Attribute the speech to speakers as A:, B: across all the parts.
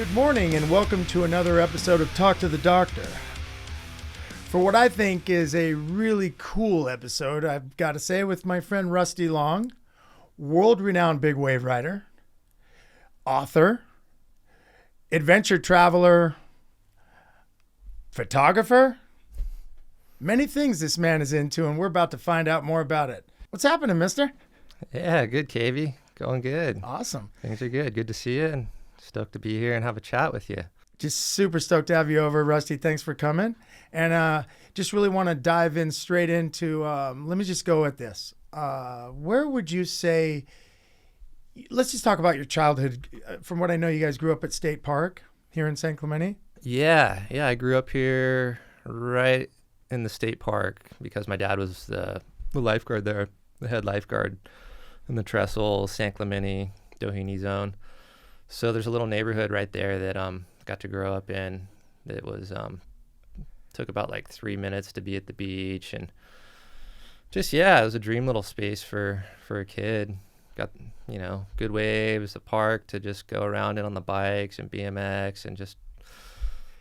A: Good morning and welcome to another episode of Talk to the Doctor. For what I think is a really cool episode, I've got to say, with my friend Rusty Long, world-renowned big wave rider, author, adventure traveler, photographer. Many things this man is into, and we're about to find out more about it. What's happening, mister?
B: Yeah, good, KV. Going good.
A: Awesome.
B: Things are good. Good to see you, and stoked to be here and have a chat with you.
A: Just super stoked to have you over, Rusty. Thanks for coming. And just really want to dive in straight into, let me just go at this. Where would you say, let's just talk about your childhood. From what I know, you guys grew up at State Park here in San Clemente.
B: Yeah, I grew up here right in the state park because my dad was the lifeguard there, the head lifeguard in the Trestles, San Clemente, Doheny zone. So there's a little neighborhood right there that got to grow up in. That was took about like 3 minutes to be at the beach, and just it was a dream little space for a kid. Got good waves, a park to just go around in on the bikes and BMX and just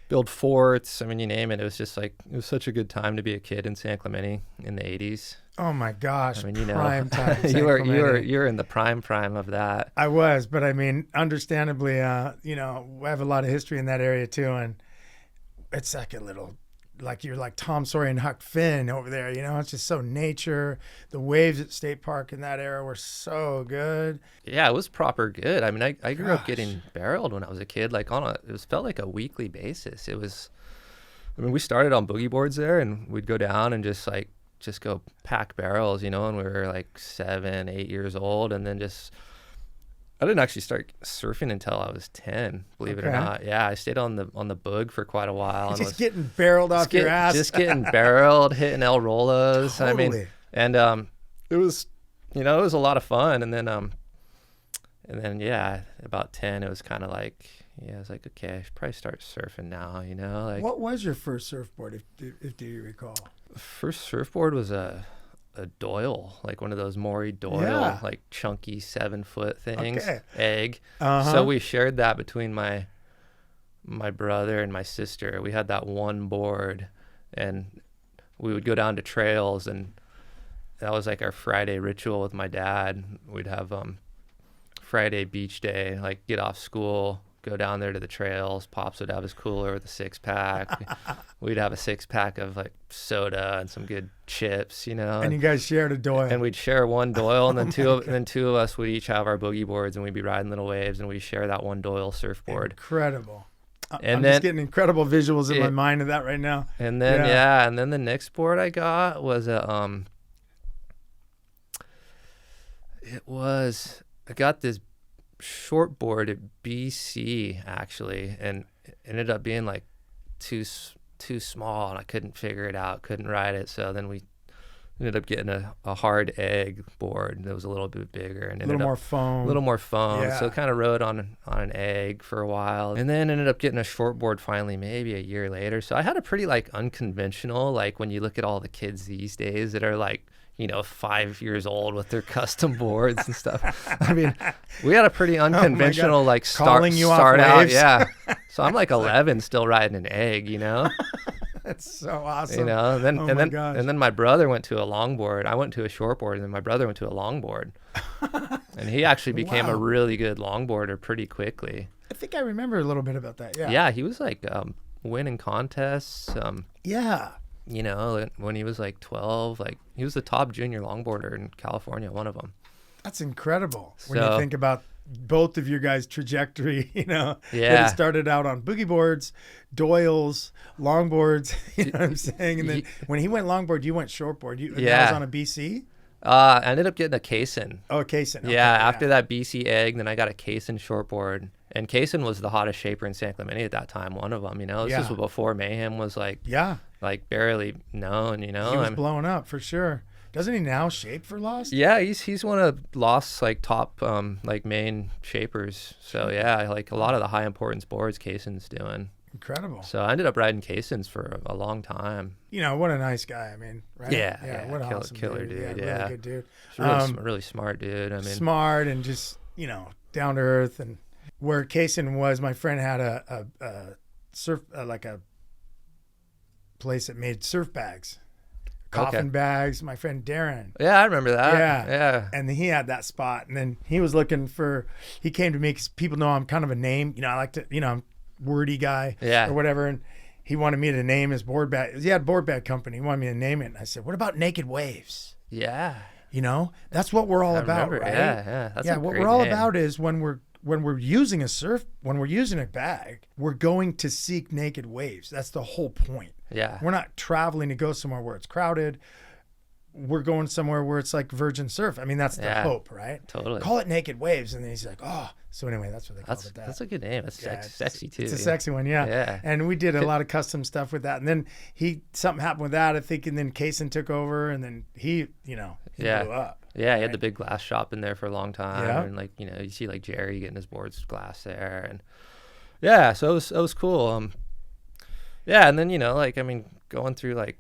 B: build forts. I mean, you name it. It was just like, it was such a good time to be a kid in San Clemente in the 80s.
A: Oh my goch.
B: I mean,
A: prime time.
B: you were in the prime of that.
A: I was, but I mean, understandably, I have a lot of history in that area too, and it's like a little, like you're like Tom Sawyer and Huck Finn over there. It's just so nature. The waves at State Park in that era were so good.
B: Yeah, it was proper good. I mean, I grew up getting barreled when I was a kid, like felt like a weekly basis. We started on boogie boards there, and we'd go down and just go pack barrels, and we were like 7, 8 years old. And then I didn't actually start surfing until I was 10, believe it or not. Yeah, I stayed on the boog for quite a while. And
A: just getting barreled off your ass.
B: Just getting barreled, hitting El Rolos.
A: Totally.
B: I mean, and it was, it was a lot of fun. And then about 10, it was kind of like, I was like, okay, I should probably start surfing now, like.
A: What was your first surfboard, if do you recall?
B: First surfboard was a Doyle, like one of those Maury Doyle, like chunky 7-foot things, egg. So we shared that between my brother and my sister. We had that one board, and we would go down to trails, and that was like our Friday ritual with my dad. We'd have Friday beach day, like get off school, go down there to the trails. Pops would have his cooler with a 6-pack. We'd have a 6-pack of like soda and some good chips,
A: And you guys shared a Doyle.
B: And we'd share one Doyle, and then two of us would each have our boogie boards, and we'd be riding little waves, and we'd share that one Doyle surfboard.
A: Incredible. I'm just getting incredible visuals in my mind of that right now.
B: And then and then the next board I got was I got this short board at BC actually, and it ended up being like too small, and I couldn't figure it out, couldn't ride it. So then we ended up getting a hard egg board that was a little bit bigger and a little more foam.
A: Yeah.
B: So kind of rode on an egg for a while, and then ended up getting a short board finally, maybe a year later. So I had a pretty like unconventional, like when you look at all the kids these days that are like 5 years old with their custom boards and stuff. I mean, we had a pretty unconventional like start out. Yeah. So I'm like 11 still riding an egg,
A: That's so awesome.
B: And then my brother went to a longboard. I went to a shortboard, and then my brother went to a longboard. And he actually became a really good longboarder pretty quickly.
A: I think I remember a little bit about that. Yeah.
B: Yeah, he was like winning contests. When he was like 12, like he was the top junior longboarder in California, one of them.
A: That's incredible. When you think about both of your guys' trajectory, that it started out on boogie boards, Doyles, longboards, what I'm saying? And then when he went longboard, you went shortboard. That was on a BC?
B: I ended up getting a Kaysen.
A: Oh, a Kaysen. Okay,
B: after that BC egg, then I got a Kaysen shortboard. And Kaysen was the hottest shaper in San Clemente at that time, one of them, This was before Mayhem was like barely known, He
A: was blowing up for sure. Doesn't he now shape for Lost?
B: Yeah, he's one of Lost's like top like main shapers. So like a lot of the high importance boards Kaysen's doing.
A: Incredible.
B: So I ended up riding Kaysens for a long time.
A: What a nice guy. I mean, right?
B: Yeah.
A: What an awesome
B: killer dude. Yeah.
A: Really good dude.
B: Really smart dude. I mean,
A: smart and just, down to earth. And where Kaysen was, my friend had a surf, like a place that made surf bags, coffin bags. My friend Darren.
B: Yeah, I remember that.
A: Yeah. And he had that spot. And then he was looking for, he came to me because people know I'm kind of a name. You know, I like to, you know, I'm wordy guy or whatever. And he wanted me to name his board bag. He had a board bag company. He wanted me to name it. And I said, what about Naked Waves?
B: Yeah.
A: You know, that's what we're all about, right?
B: Yeah. That's
A: what we're all about is when we're using a bag, we're going to seek naked waves. That's the whole point.
B: Yeah.
A: We're not traveling to go somewhere where it's crowded. We're going somewhere where it's like virgin surf. I mean, that's the hope, right?
B: Totally.
A: Call it Naked Waves. And then he's like, oh. So anyway, that's what they call it.
B: That's a good name. It's sexy too.
A: It's a sexy one, yeah. And we did a lot of custom stuff with that. And then something happened with that, I think, and then Kaysen took over, and then he blew up.
B: Yeah, he had the big glass shop in there for a long time. And like, you know, you see like Jerry getting his boards glass there. And yeah, so it was cool. Yeah, and then, you know, like, I mean, going through like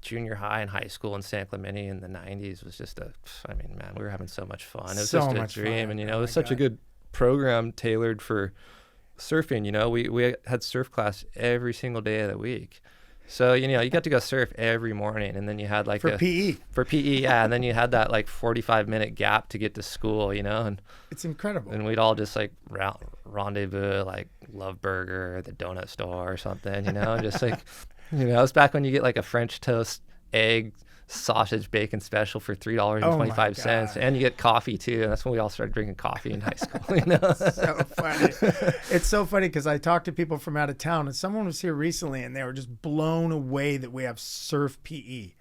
B: junior high and high school in San Clemente in the 90s was just man, we were having so much fun. It was so just a dream. And, you know, it was such a good program tailored for surfing. You know, we had surf class every single day of the week. So, you know, you got to go surf every morning, and then you had like
A: for PE,
B: yeah. And then you had that like 45-minute gap to get to school, you know, and
A: it's incredible.
B: And we'd all just like rendezvous, like Love Burger, the donut store or something, you know, just like, you know, it's back when you get like a French toast, egg, sausage, bacon special for $3.25, and you get coffee too. And that's when we all started drinking coffee in high school. You know,
A: so funny. It's so funny because I talked to people from out of town, and someone was here recently, and they were just blown away that we have surf PE.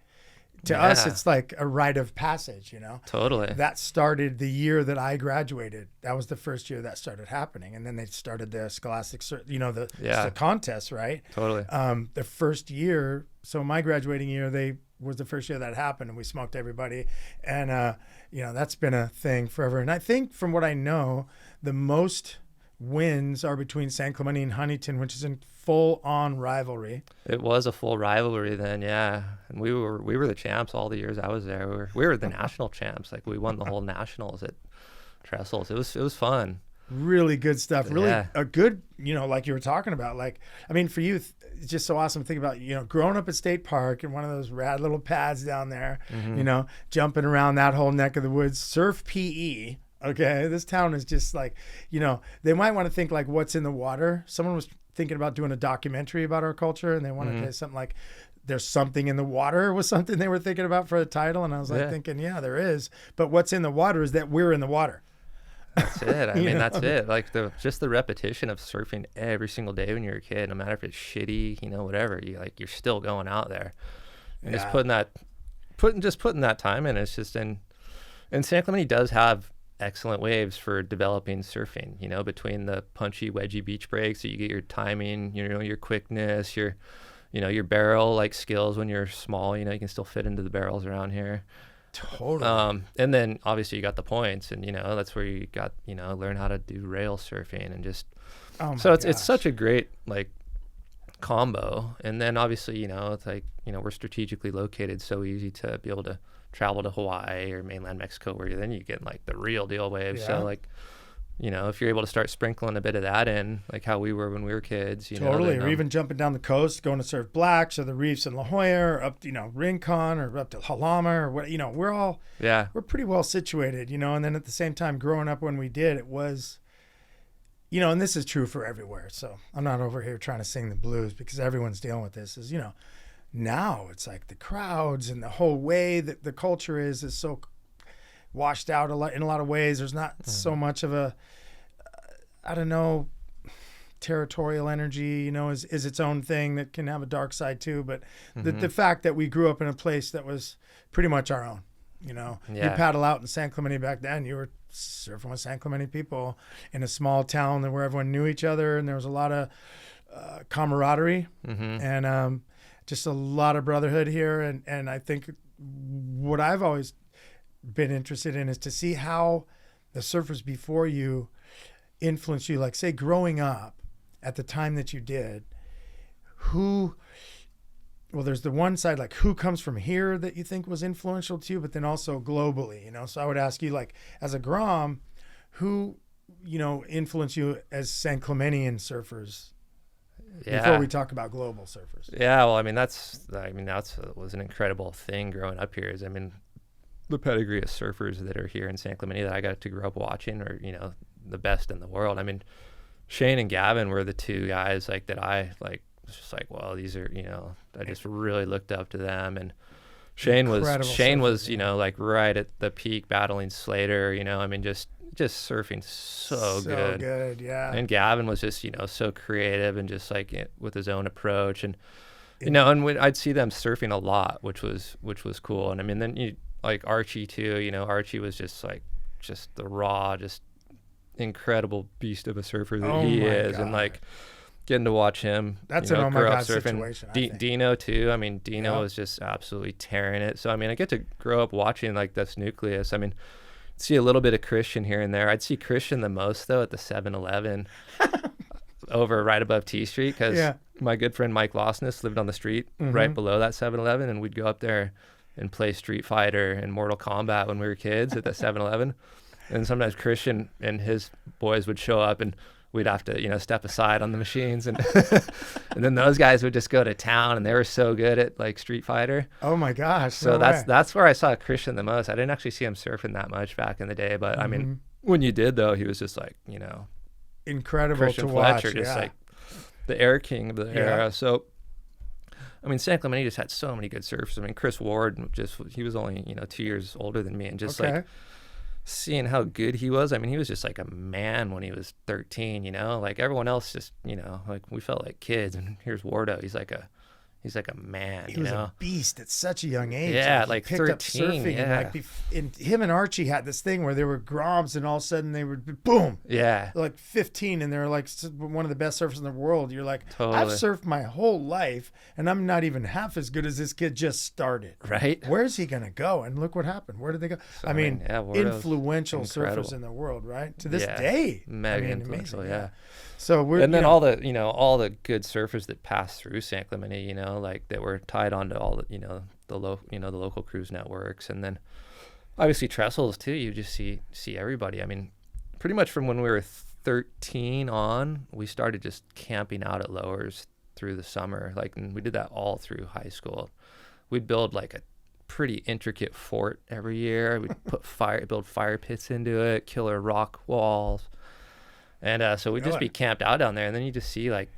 A: To us, it's like a rite of passage. You know,
B: totally.
A: That started the year that I graduated. That was the first year that started happening, and then they started the Scholastic, you know, the contest, right?
B: Totally.
A: The first year, so my graduating year, was the first year that happened, and we smoked everybody. And, you know, that's been a thing forever. And I think from what I know, the most wins are between San Clemente and Huntington, which is in full-on rivalry.
B: It was a full rivalry then, yeah. And we were the champs all the years I was there. We were the national champs. Like, we won the whole nationals at Trestles. It was fun.
A: Really good stuff. Really a good, you know, like you were talking about. Like, I mean, for you, it's just so awesome to think about, you know, growing up at State Park in one of those rad little pads down there, you know, jumping around that whole neck of the woods, surf PE. Okay, this town is just like, you know, they might want to think like what's in the water. Someone was thinking about doing a documentary about our culture, and they wanted to say something like there's something in the water was something they were thinking about for a title. And I was like thinking, yeah, there is. But what's in the water is that we're in the water.
B: That's it. I mean, that's it. Like just the repetition of surfing every single day when you're a kid, no matter if it's shitty, you know, whatever, you're still going out there and just putting that time in. It's just and San Clemente does have excellent waves for developing surfing, you know, between the punchy wedgy beach breaks, so you get your timing, you know, your quickness, your barrel like skills when you're small, you know, you can still fit into the barrels around here.
A: Totally.
B: And then obviously you got the points, and, you know, that's where you got, you know, learn how to do rail surfing and just, it's such a great like combo. And then obviously, you know, it's like, you know, we're strategically located, so easy to be able to travel to Hawaii or mainland Mexico, where then you get like the real deal waves. So like, you know, if you're able to start sprinkling a bit of that in, like how we were when we were kids, you know.
A: Totally. Or even jumping down the coast, going to surf Blacks or the reefs in La Jolla, or up, you know, Rincon or up to Halama or what, you know, we're pretty well situated, you know. And then at the same time, growing up when we did, it was, you know, and this is true for everywhere. So I'm not over here trying to sing the blues, because everyone's dealing with this, is, you know, now it's like the crowds and the whole way that the culture is so washed out in a lot of ways. There's not so much of a, I don't know, territorial energy, you know, is its own thing that can have a dark side too. But the fact that we grew up in a place that was pretty much our own, you know, you paddle out in San Clemente back then, you were surfing with San Clemente people in a small town where everyone knew each other, and there was a lot of camaraderie and just a lot of brotherhood here. And I think what I've always been interested in is to see how the surfers before you influenced you. Like, say, growing up at the time that you did, there's the one side, like, who comes from here that you think was influential to you, but then also globally, you know. So I would ask you, like, as a Grom, who, influence you as San Clementian surfers?
B: Yeah.
A: Before we talk about global surfers.
B: Yeah, well, that's was an incredible thing growing up here. The pedigree of surfers that are here in San Clemente that I got to grow up watching are, the best in the world. Shane and Gavin were the two guys that I was just well, these are, I just really looked up to them. And Shane was right at the peak battling Slater, just surfing so good.
A: Yeah.
B: And Gavin was just, so creative and just with his own approach. And, and I'd see them surfing a lot, which was cool. And then Archie too, Archie was just the raw, just incredible beast of a surfer that he is. God. And getting to watch him,
A: that's an oh my God situation.
B: Dino too. Dino was just absolutely tearing it. So, I get to grow up watching this nucleus. See a little bit of Christian here and there. I'd see Christian the most though at the 7-Eleven over right above T Street, because my good friend Mike Lostness lived on the street right below that 7-Eleven, and we'd go up there and play Street Fighter and Mortal Kombat when we were kids at the 7-Eleven. And sometimes Christian and his boys would show up, and we'd have to, step aside on the machines, and and then those guys would just go to town, and they were so good at Street Fighter.
A: Oh my gosh!
B: So that's where I saw Christian the most. I didn't actually see him surfing that much back in the day, but when you did though, he was just
A: incredible
B: Christian
A: to
B: Fletcher,
A: watch.
B: just the air king of the era. So San Clemente just had so many good surfers. Chris Ward, he was only 2 years older than me, and just seeing how good he was. He was just a man when he was 13, everyone else just, we felt like kids, and here's Wardo. He's like a man,
A: he was a beast at such a young age.
B: Yeah,
A: he picked
B: 13,
A: up surfing, and him and Archie had this thing where they were groms, and all of a sudden they would boom.
B: Yeah.
A: 15, and they're one of the best surfers in the world. You're
B: totally.
A: I've surfed my whole life, and I'm not even half as good as this kid just started.
B: Right.
A: Where's he gonna go? And look what happened. Where did they go?
B: So,
A: influential
B: incredible.
A: surfers in the world, right? To this day.
B: Mega influential,
A: amazing,
B: yeah.
A: So
B: all the good surfers that passed through San Clemente, that were tied onto all the the local cruise networks, and then obviously Trestles too. You just see everybody. Pretty much from when we were 13 on, we started just camping out at lowers through the summer. And we did that all through high school. We'd build a pretty intricate fort every year. We'd build fire pits into it, killer rock walls. And so we'd just be camped out down there, and then you just see everybody.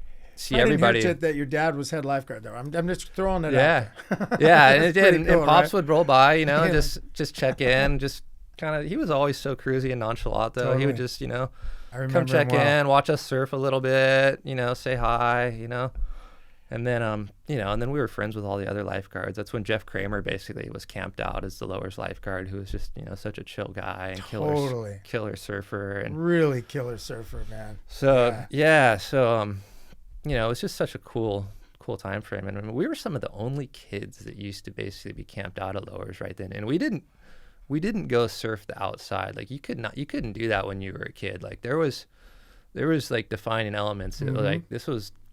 A: I didn't hear that your dad was head lifeguard though. I'm just throwing it out there.
B: Yeah, and it did. And
A: cool,
B: Pops
A: right?
B: would roll by, just check in, just kind of. He was always so cruisy and nonchalant though.
A: Totally.
B: He would just,
A: come
B: check in, watch us surf a little bit, say hi, And then, and then we were friends with all the other lifeguards. That's when Jeff Kramer basically was camped out as the lowers lifeguard, who was just, such a chill guy and killer surfer, and
A: really killer surfer, man.
B: So it was just such a cool time frame. And we were some of the only kids that used to basically be camped out at lowers right then. And we didn't go surf the outside. You couldn't do that when you were a kid. There was defining elements. That,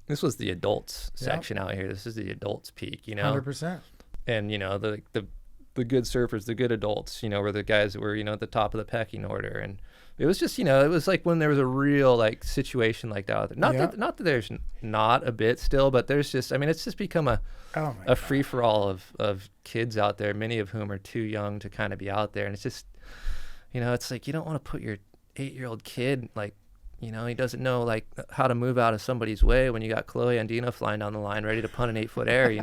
B: this was the adults section out here. This is the adults peak,
A: 100%.
B: And, the good surfers, the good adults, were the guys that were, at the top of the pecking order. And it was just, it was when there was a real situation like that out there. Not that there's not a bit still, but there's just, it's just become a free for all of kids out there, many of whom are too young to kind of be out there. And it's just, it's you don't want to put your 8-year-old kid he doesn't know how to move out of somebody's way when you got Chloe and Dino flying down the line ready to punt an 8-foot air,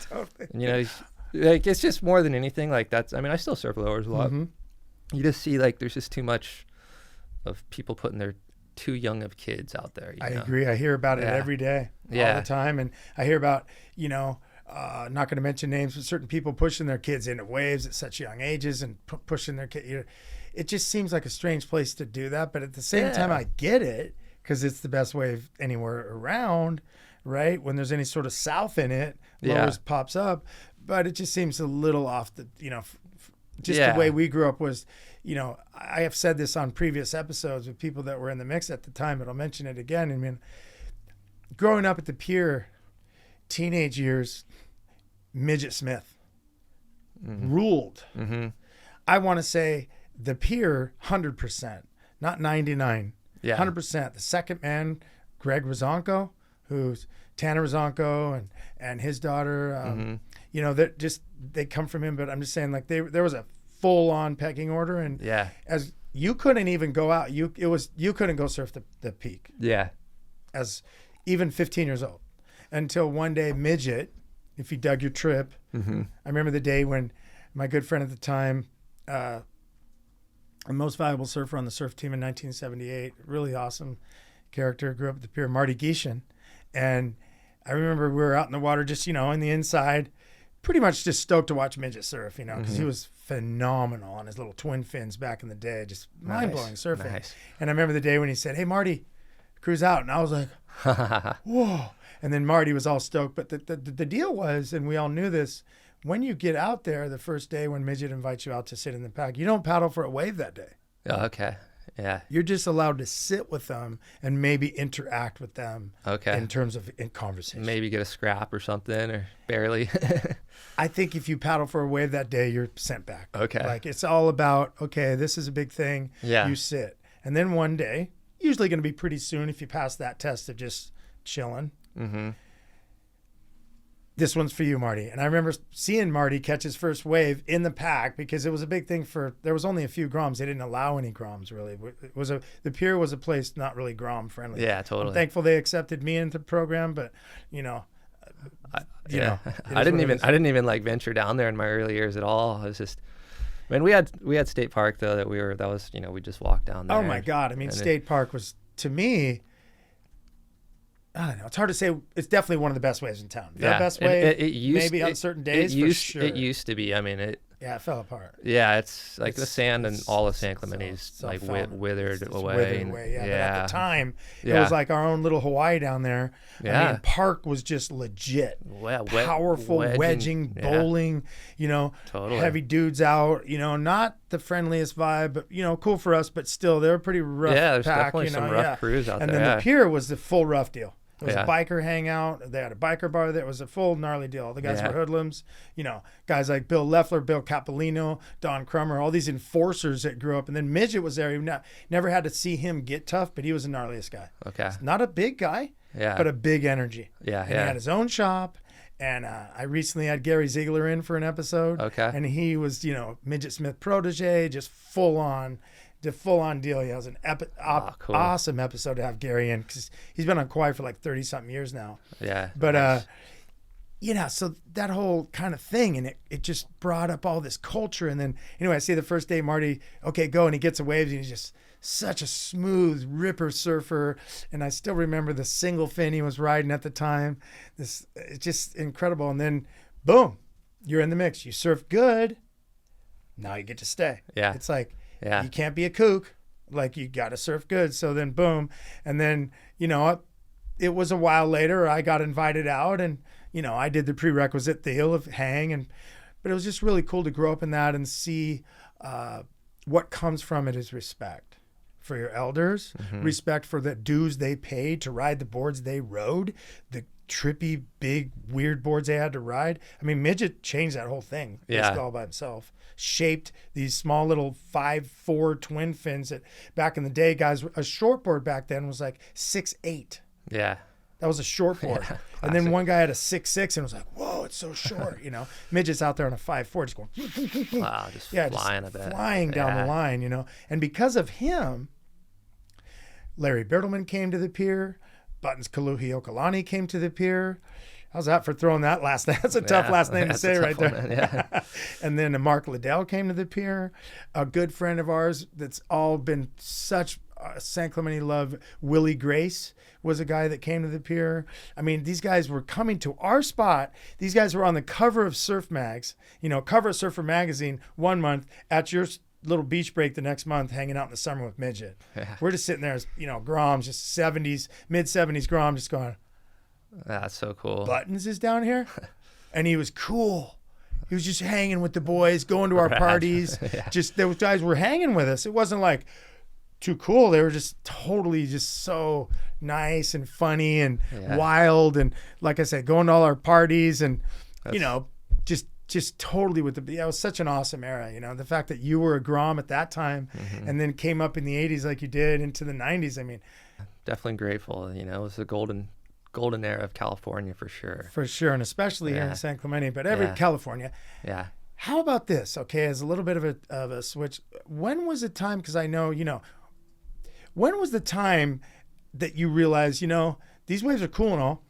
A: Totally.
B: It's just more than anything that's, I still surf lowers a lot. You just see there's just too much of people putting their too young of kids out there.
A: I agree. I hear about it every day, all the time. And I hear about, not going to mention names, but certain people pushing their kids into waves at such young ages and pushing their kid. It just seems like a strange place to do that. But at the same time, I get it, because it's the best wave anywhere around, right? When there's any sort of south in it, lowers pops up. But it just seems a little off the, the way we grew up was, I have said this on previous episodes with people that were in the mix at the time, but I'll mention it again. Growing up at the Pier, teenage years, Midget Smith ruled. I want to say the Pier, 100%. not 99.
B: Yeah.
A: 100%. The second man, Greg Rozonko, who's Tanner Rozonko and his daughter, you know, they come from him, but I'm just saying, like, there was a full-on pecking order, and as you couldn't even go out, you couldn't go surf the peak.
B: Yeah.
A: As even 15 years old, until one day midget, if you dug your trip, I remember the day when my good friend at the time, the most valuable surfer on the surf team in 1978, really awesome character, grew up at the Pier, Marty Geishan, and I remember we were out in the water, just, you know, in the inside, pretty much just stoked to watch midget surf, you know, because he was phenomenal on his little twin fins back in the day, just mind-blowing surfing. Nice. And I remember the day when he said, "Hey, Marty, cruise out," and I was like, whoa. And then Marty was all stoked, but the deal was, and we all knew this, when you get out there the first day when midget invites you out to sit in the pack, you don't paddle for a wave that day.
B: Oh, okay. Yeah.
A: You're just allowed to sit with them and maybe interact with them.
B: Okay.
A: In terms of in conversation.
B: Maybe get a scrap or something, or barely.
A: I think if you paddle for a wave that day, you're sent back.
B: Okay.
A: Like, it's all about, okay, this is a big thing.
B: Yeah.
A: You sit. And then one day, usually going to be pretty soon if you pass that test of just chilling. This one's for you, Marty. And I remember seeing Marty catch his first wave in the pack, because it was a big thing there was only a few groms. They didn't allow any groms, really. The Pier was a place not really grom friendly.
B: Yeah, totally.
A: I'm thankful they accepted me into the program, but, you know,
B: I didn't even like venture down there in my early years at all. I was just, I mean, we had State Park though, that was, you know, we just walked down there.
A: Oh my God. I mean, State Park was, to me, I don't know. It's hard to say. It's definitely one of the best waves in town. The best wave, maybe on certain days, for sure.
B: It used to be. I mean, it
A: fell apart.
B: Yeah, it's like the sand and all of San Clementi's like withered away.
A: Yeah, but at the time, it was like our own little Hawaii down there.
B: Yeah.
A: I mean, Park was just legit. Powerful wedging, bowling, you know, heavy dudes out, you know, not the friendliest vibe, but, you know, cool for us, but still, they were pretty rough.
B: Yeah, there's
A: pack,
B: definitely some rough crews out there.
A: And then the Pier was the full rough deal. It was a biker hangout. They had a biker bar there. It was a full gnarly deal. The guys were hoodlums. You know, guys like Bill Leffler, Bill Capolino, Don Crummer, all these enforcers that grew up. And then Midget was there. Never had to see him get tough, but he was the gnarliest guy.
B: Okay.
A: Not a big guy, but a big energy.
B: Yeah,
A: and he had his own shop. And I recently had Gary Ziegler in for an episode. Okay. And he was, you know, Midget Smith protege, just full on. The full-on deal. He has an
B: cool.
A: awesome episode to have Gary in, because he's been on Kauai for like 30-something years now.
B: Yeah.
A: But, nice. You know, so that whole kind of thing, and it just brought up all this culture. And then, anyway, I see the first day, Marty, okay, go, and he gets the waves, and he's just such a smooth ripper surfer. And I still remember the single fin he was riding at the time. It's just incredible. And then, boom, you're in the mix. You surf good. Now you get to stay.
B: Yeah.
A: It's like, you can't be a kook. Like, you got to surf good. So then, boom. And then, you know, it was a while later, I got invited out, and, you know, I did the prerequisite deal of hang. But it was just really cool to grow up in that and see what comes from it is respect for your elders, respect for the dues they paid to ride the boards they rode, the trippy, big, weird boards they had to ride. I mean, Midget changed that whole thing. Just all by himself. Shaped these small little 5'4" twin fins that back in the day, guys, a short board back then was like 6'8".
B: Yeah.
A: That was a short board. And then one guy had a 6'6" and was like, whoa, it's so short, you know. Midget's out there on a 5'4", just going,
B: wow, just flying
A: down the line, you know. And because of him, Larry Bertelman came to the Pier. Buttons Kaluhi Okalani came to the Pier. How's that for throwing that last name? That's a tough last name to say right there. And then Mark Liddell came to the Pier. A good friend of ours that's all been such San Clemente love, Willie Grace, was a guy that came to the Pier. I mean, these guys were coming to our spot. These guys were on the cover of Surf Mags, you know, cover of Surfer Magazine 1 month, at your little beach break the next month, hanging out in the summer with Midget. We're just sitting there as, you know, Groms, just 70s, mid-70s Grom, just going,
B: that's so cool.
A: Buttons is down here. And he was cool. He was just hanging with the boys, going to our parties. Just, those guys were hanging with us. It wasn't like too cool. They were just totally just so nice and funny and wild. And like I said, going to all our parties and, you know, just just totally with the, it was such an awesome era, you know, the fact that you were a Grom at that time and then came up in the 80s like you did into the 90s. I mean,
B: definitely grateful. You know, it was the golden era of California for sure.
A: For sure. And especially here in San Clemente, but every California.
B: Yeah.
A: How about this? Okay. As a little bit of a switch, when was the time? Cause I know, you know, when was the time that you realized, you know, these waves are cool and all,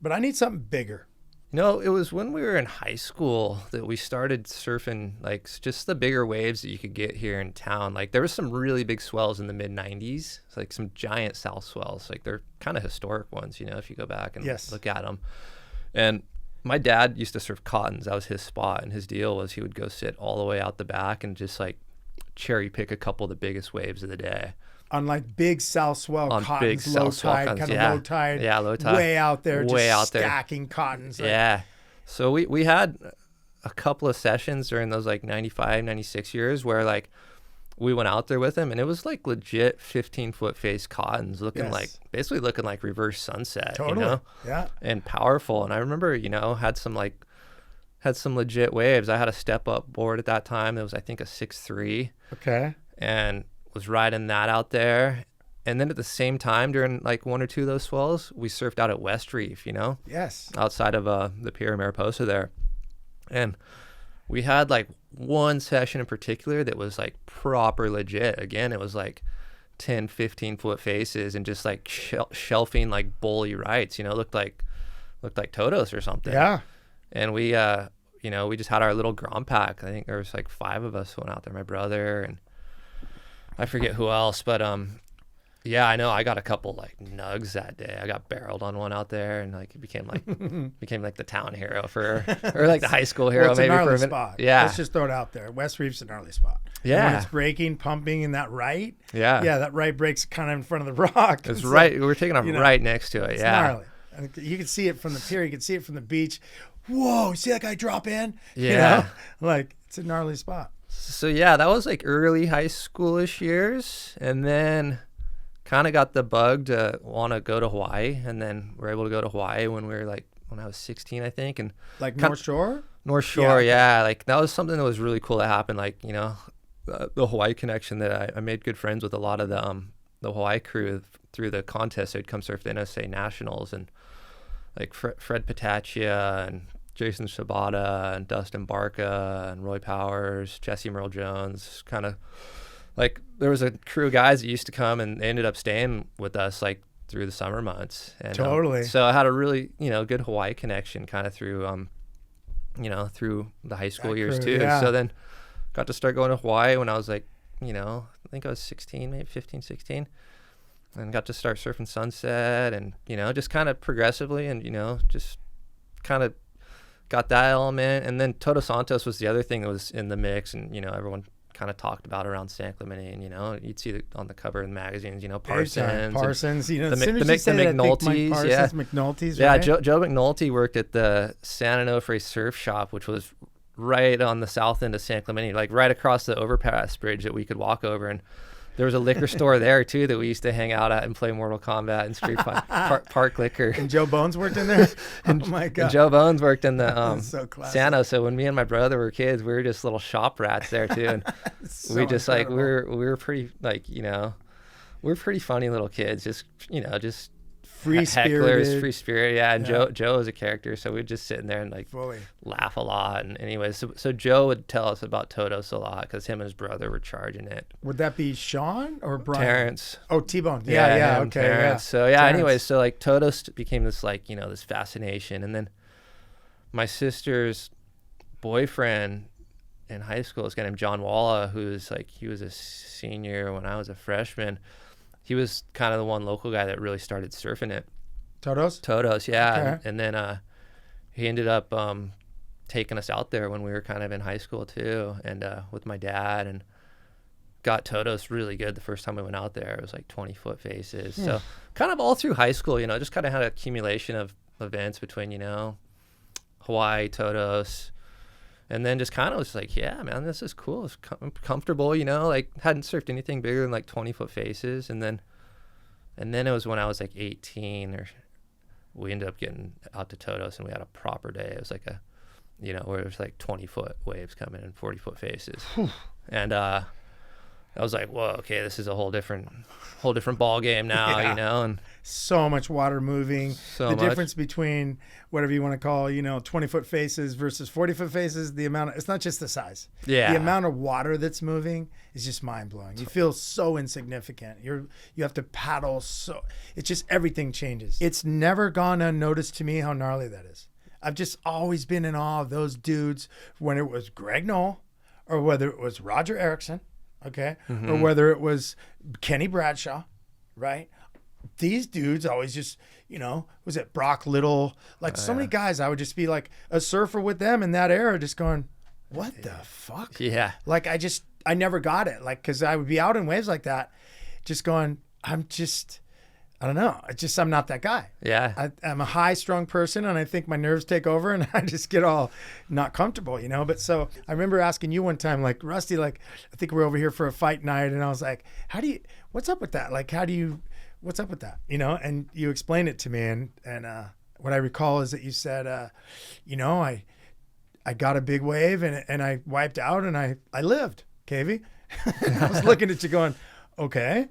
A: but I need something bigger?
B: No, it was when we were in high school that we started surfing, like just the bigger waves that you could get here in town. Like there was some really big swells in the mid 90s, like some giant south swells. Like they're kind of historic ones, you know, if you go back and look at them. And my dad used to surf cottons. That was his spot. And his deal was he would go sit all the way out the back and just like cherry pick a couple of the biggest waves of the day.
A: On like big south swell
B: on
A: cottons,
B: big
A: low
B: south swell
A: tide,
B: cottons,
A: kind of low tide,
B: low tide,
A: way out there,
B: way
A: just
B: out there,
A: stacking cottons. Like.
B: Yeah. So we had a couple of sessions during those like 95, 96 years where like we went out there with him and it was like legit 15-foot face cottons looking like basically looking like reverse sunset,
A: totally.
B: You know?
A: Yeah.
B: And powerful. And I remember, you know, had some legit waves. I had a step up board at that time. It was, I think, a 6'3".
A: Okay.
B: And was riding that out there. And then at the same time, during like one or two of those swells, we surfed out at West Reef, you know?
A: Yes.
B: Outside of the Pier in Mariposa there. And we had like one session in particular that was like proper legit. Again, it was like 10, 15-foot faces and just like shelving like bully rights, you know, looked like Todos or something.
A: Yeah.
B: And we, you know, we just had our little Grom pack. I think there was like 5 of us went out there, my brother and I forget who else, but yeah, I know I got a couple like nugs that day. I got barreled on one out there and like it became like the town hero or like the high school hero.
A: Well, it's
B: maybe
A: a gnarly
B: for a minute.
A: spot.
B: Yeah.
A: Let's just throw it out there. West Reef's a gnarly spot.
B: Yeah.
A: And when it's breaking, pumping in that right.
B: Yeah.
A: Yeah, that right breaks kind of in front of the rock.
B: It's right. We were taking off right next to it.
A: It's
B: yeah.
A: gnarly. And you can see it from the pier. You can see it from the beach. Whoa, see that guy drop in?
B: Yeah.
A: You know? Like, it's a gnarly spot.
B: So yeah, that was like early high schoolish years. And then kind of got the bug to want to go to Hawaii, and then we're able to go to Hawaii when I was 16, I think, and
A: like North Shore.
B: Yeah, like that was something that was really cool that happened. Like, you know, the Hawaii connection that I made good friends with a lot of the Hawaii crew through the contest. They'd come surf the NSA Nationals, and like Fred Patachia and Jason Shibata and Dustin Barca and Roy Powers, Jesse Merle Jones, kind of. Like there was a crew of guys that used to come and they ended up staying with us like through the summer months. And,
A: totally.
B: So I had a really, you know, good Hawaii connection kind of through, you know, through the high school years too.
A: Yeah.
B: So then got to start going to Hawaii when I was like, you know, I think I was 16, maybe 15, 16. And got to start surfing Sunset and, you know, just kind of progressively and, you know, just kind of got that element. And then Todos Santos was the other thing that was in the mix and, you know, everyone kind of talked about around San Clemente, and you know you'd see it on the cover of the magazines, you know, Parsons,
A: you know,
B: the McNulty's,
A: McNulty's,
B: yeah,
A: right?
B: Joe McNulty worked at the San Onofre Surf Shop, which was right on the south end of San Clemente, like right across the overpass bridge that we could walk over, and there was a liquor store there too that we used to hang out at and play Mortal Kombat and Street Park Liquor.
A: And Joe Bones worked in there. Oh my god!
B: And Joe Bones worked in the
A: Santos.
B: So when me and my brother were kids, we were just little shop rats there too, and we just incredible. Like we were pretty like, you know, we're pretty funny little kids, just, you know, just free spirit, yeah. And Joe was a character, so we'd just sit in there and like laugh a lot. And anyways, so Joe would tell us about Todos a lot because him and his brother were charging it.
A: Would that be Sean or Brian?
B: Terrence.
A: Oh, T-Bone. Yeah, okay.
B: Terrence.
A: Yeah.
B: So yeah, Terrence. Anyways, so like Todos became this like, you know, this fascination. And then my sister's boyfriend in high school, this guy named John Walla, who's like, he was a senior when I was a freshman. He was kind of the one local guy that really started surfing it. Todos, yeah. Okay. And then he ended up taking us out there when we were kind of in high school too, and with my dad, and got Todos really good the first time we went out there. It was like 20-foot faces. So kind of all through high school, you know, just kind of had an accumulation of events between, you know, Hawaii, Todos, and then just kind of was like, yeah, man, this is cool. It's comfortable, you know, like hadn't surfed anything bigger than like 20-foot faces. And then it was when I was like 18, or we ended up getting out to Todos and we had a proper day. It was like where there's like 20-foot waves coming and 40-foot faces. And I was like, whoa, okay, this is a whole different ball game now, and
A: so much water moving.
B: So
A: the
B: much.
A: Difference between whatever you want to call, 20-foot faces versus 40-foot faces, it's not just the size.
B: Yeah.
A: The amount of water that's moving is just mind blowing. You feel so insignificant. You have to paddle it's just everything changes. It's never gone unnoticed to me how gnarly that is. I've just always been in awe of those dudes when it was Greg Knoll or whether it was Roger Erickson. Okay.
B: Mm-hmm.
A: Or whether it was Kenny Bradshaw, right? These dudes always just, was it Brock Little? Like so many guys, I would just be like a surfer with them in that era, just going, what the fuck?
B: Yeah.
A: Like I never got it. Like, cause I would be out in waves like that, just going, I don't know. I'm not that guy.
B: Yeah.
A: I'm a high strung person and I think my nerves take over and I just get all not comfortable, But so I remember asking you one time, like, Rusty, like, I think we're over here for a fight night. And I was like, what's up with that? Like, what's up with that? And you explained it to me. And what I recall is that you said, I got a big wave and I wiped out and I lived, Kavy. I was looking at you going, okay.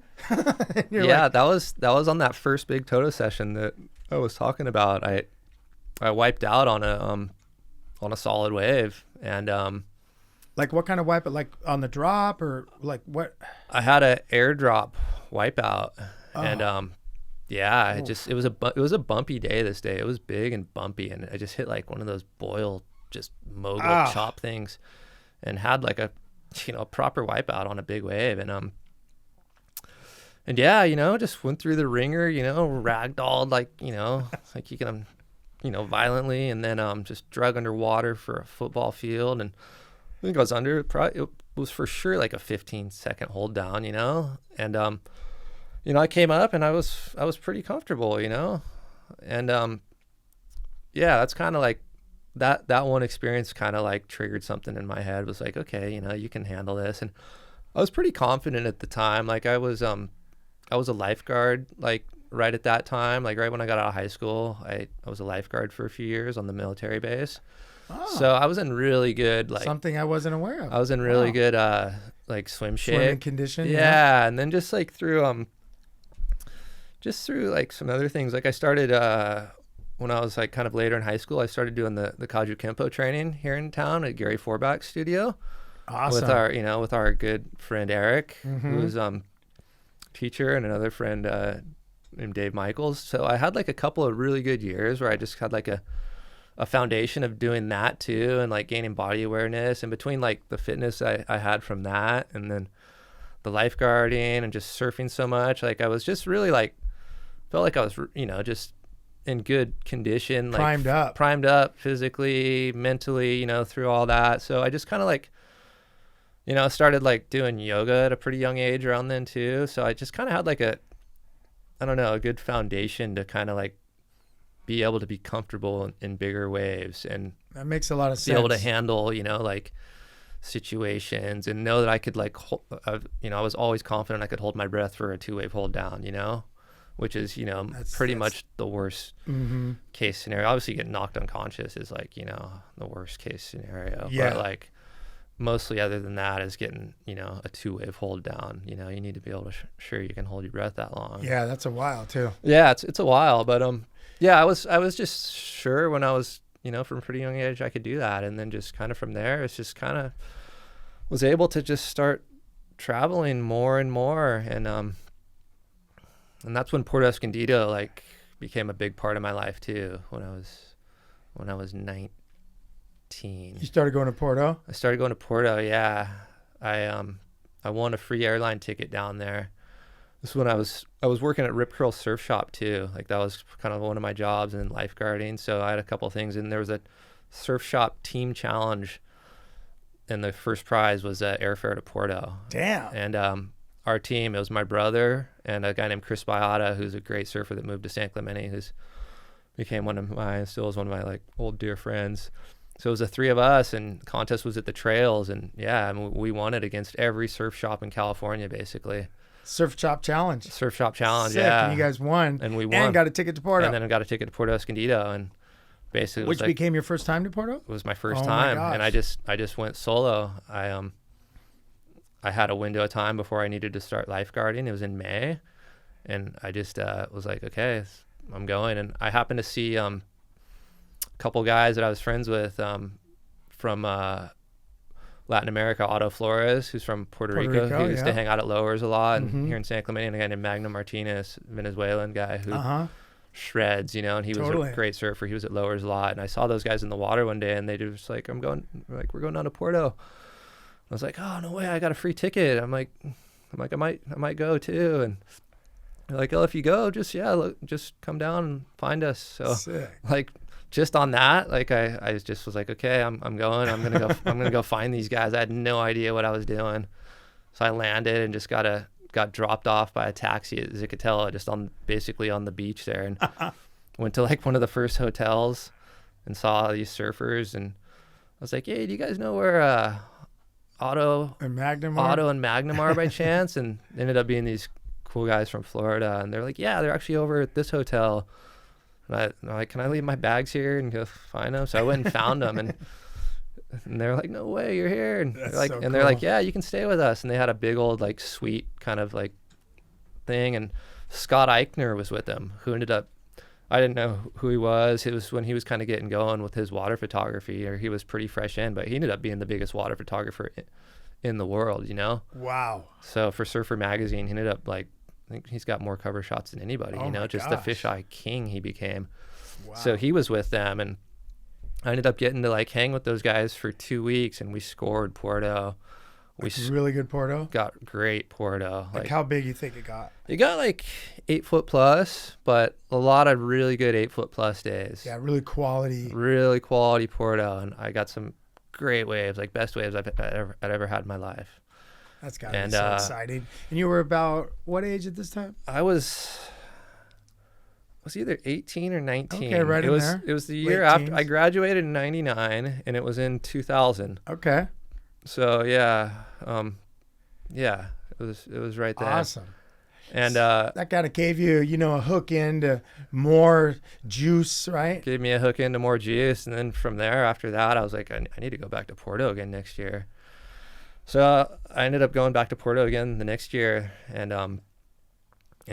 B: Yeah, like, that was on that first big Todos session that I was talking about. I wiped out on a solid wave and
A: like what kind of wipeout? Like on the drop or like what?
B: I had an airdrop wipeout and it was a bumpy day this day. It was big and bumpy and I just hit like one of those boil just mogul chop things and had like a proper wipeout on a big wave and yeah, just went through the ringer, ragdolled like, like you can, violently, and then just drug underwater for a football field. And I think I was under, it was for sure like a 15-second hold down, and, I came up and I was pretty comfortable, and, that's kind of like that one experience kind of like triggered something in my head. It was like, okay, you can handle this. And I was pretty confident at the time. Like I was a lifeguard, like right at that time, like right when I got out of high school, I was a lifeguard for a few years on the military base. Oh. So I was in really good, like
A: something I wasn't aware of.
B: I was in really good, like swim shape.
A: Swimming condition.
B: Yeah. And then just like through like some other things, like I started, when I was like kind of later in high school, I started doing the Kaju Kempo training here in town at Gary Forbach's studio.
A: Awesome.
B: With our good friend Eric, who's, teacher, and another friend named Dave Michaels. So I had like a couple of really good years where I just had like a foundation of doing that too, and like gaining body awareness, and between like the fitness I had from that and then the lifeguarding and just surfing so much, like I was just really like felt like I was just in good condition, like primed up physically, mentally, through all that. So I just kind of like I started like doing yoga at a pretty young age around then too. So I just kind of had like a good foundation to kind of like be able to be comfortable in bigger waves and
A: that makes a lot of sense.
B: Be able to handle, like situations and know that I could like, I was always confident I could hold my breath for a 2-wave hold down, which is, that's much the worst case scenario. Obviously getting knocked unconscious is like, the worst case scenario.
A: Yeah.
B: But like, mostly other than that is getting, a 2-wave hold down. You need to be able to sure you can hold your breath that long.
A: Yeah, that's a while too.
B: Yeah, it's a while, but I was just sure when I was, from a pretty young age I could do that, and then just kind of from there it's just kind of was able to just start traveling more and more, and that's when Puerto Escondido like became a big part of my life too. When I was 19.
A: You started going to Puerto?
B: I started going to Puerto, yeah. I won a free airline ticket down there. This is when I was working at Rip Curl Surf Shop too. Like that was kind of one of my jobs, and lifeguarding. So I had a couple of things, and there was a surf shop team challenge, and the first prize was airfare to Puerto.
A: Damn.
B: And our team, it was my brother and a guy named Chris Biata, who's a great surfer that moved to San Clemente, still is one of my like old dear friends. So it was the three of us, and the contest was at the trails, and we won it against every surf shop in California, basically.
A: Surf shop challenge.
B: Surf shop challenge,
A: sick.
B: yeah.
A: And you guys won.
B: And we won.
A: And got a ticket to Puerto.
B: And then I got a ticket to Puerto Escondido, and basically.
A: Which became your first time to Puerto?
B: It was my first
A: Oh my
B: time,
A: gosh.
B: and I just went solo. I had a window of time before I needed to start lifeguarding. It was in May, and I just was like, okay, I'm going. And I happened to see a couple guys that I was friends with from Latin America, Otto Flores, who's from Puerto Rico, who used to hang out at Lowers a lot, and here in San Clemente, and a guy named Magno Martinez, Venezuelan guy who shreds, you know, and he was a great surfer. He was at Lowers a lot, and I saw those guys in the water one day, and they just like, we're going down to Puerto. I was like, oh, no way, I got a free ticket. I'm like, I might go too. And they're like, oh, if you go, just come down and find us. So
A: Sick.
B: like, just on that, like I just was like, okay, I'm going. I'm gonna go find these guys. I had no idea what I was doing, so I landed and just got dropped off by a taxi at Zicatella, just basically on the beach there, and went to like one of the first hotels and saw these surfers, and I was like, hey, do you guys know where Otto and Magnum are by chance? And they ended up being these cool guys from Florida, and they're like, yeah, they're actually over at this hotel. And I'm like, can I leave my bags here and go find them? So I went and found them, and they're like, no way, you're here. And they're like, they're like, yeah, you can stay with us. And they had a big old like suite kind of like thing, and Scott Eichner was with them, who ended up, I didn't know who he was. It was when he was kind of getting going with his water photography, or he was pretty fresh in, but he ended up being the biggest water photographer in the world, you know?
A: Wow.
B: So for Surfer Magazine, he ended up like, I think he's got more cover shots than anybody, you know, just the fisheye king he became. Wow. So he was with them, and I ended up getting to like hang with those guys for 2 weeks, and we scored Puerto.
A: Really good Puerto?
B: Got great Puerto.
A: Like how big you think it got?
B: It got like 8 foot plus, but a lot of really good 8 foot plus days.
A: Yeah, really quality
B: Puerto, and I got some great waves, like best waves I've ever had in my life.
A: That's got to be so exciting. And you were about what age at this time?
B: I was either 18 or 19.
A: Okay, right in there.
B: It was the year after I graduated in 99, and it was in 2000.
A: Okay.
B: So yeah, it was right there.
A: Awesome.
B: And
A: that kind of gave you, a hook into more juice, right?
B: Gave me a hook into more juice, and then from there, after that, I was like, I need to go back to Puerto again next year. So I ended up going back to Puerto again the next year, and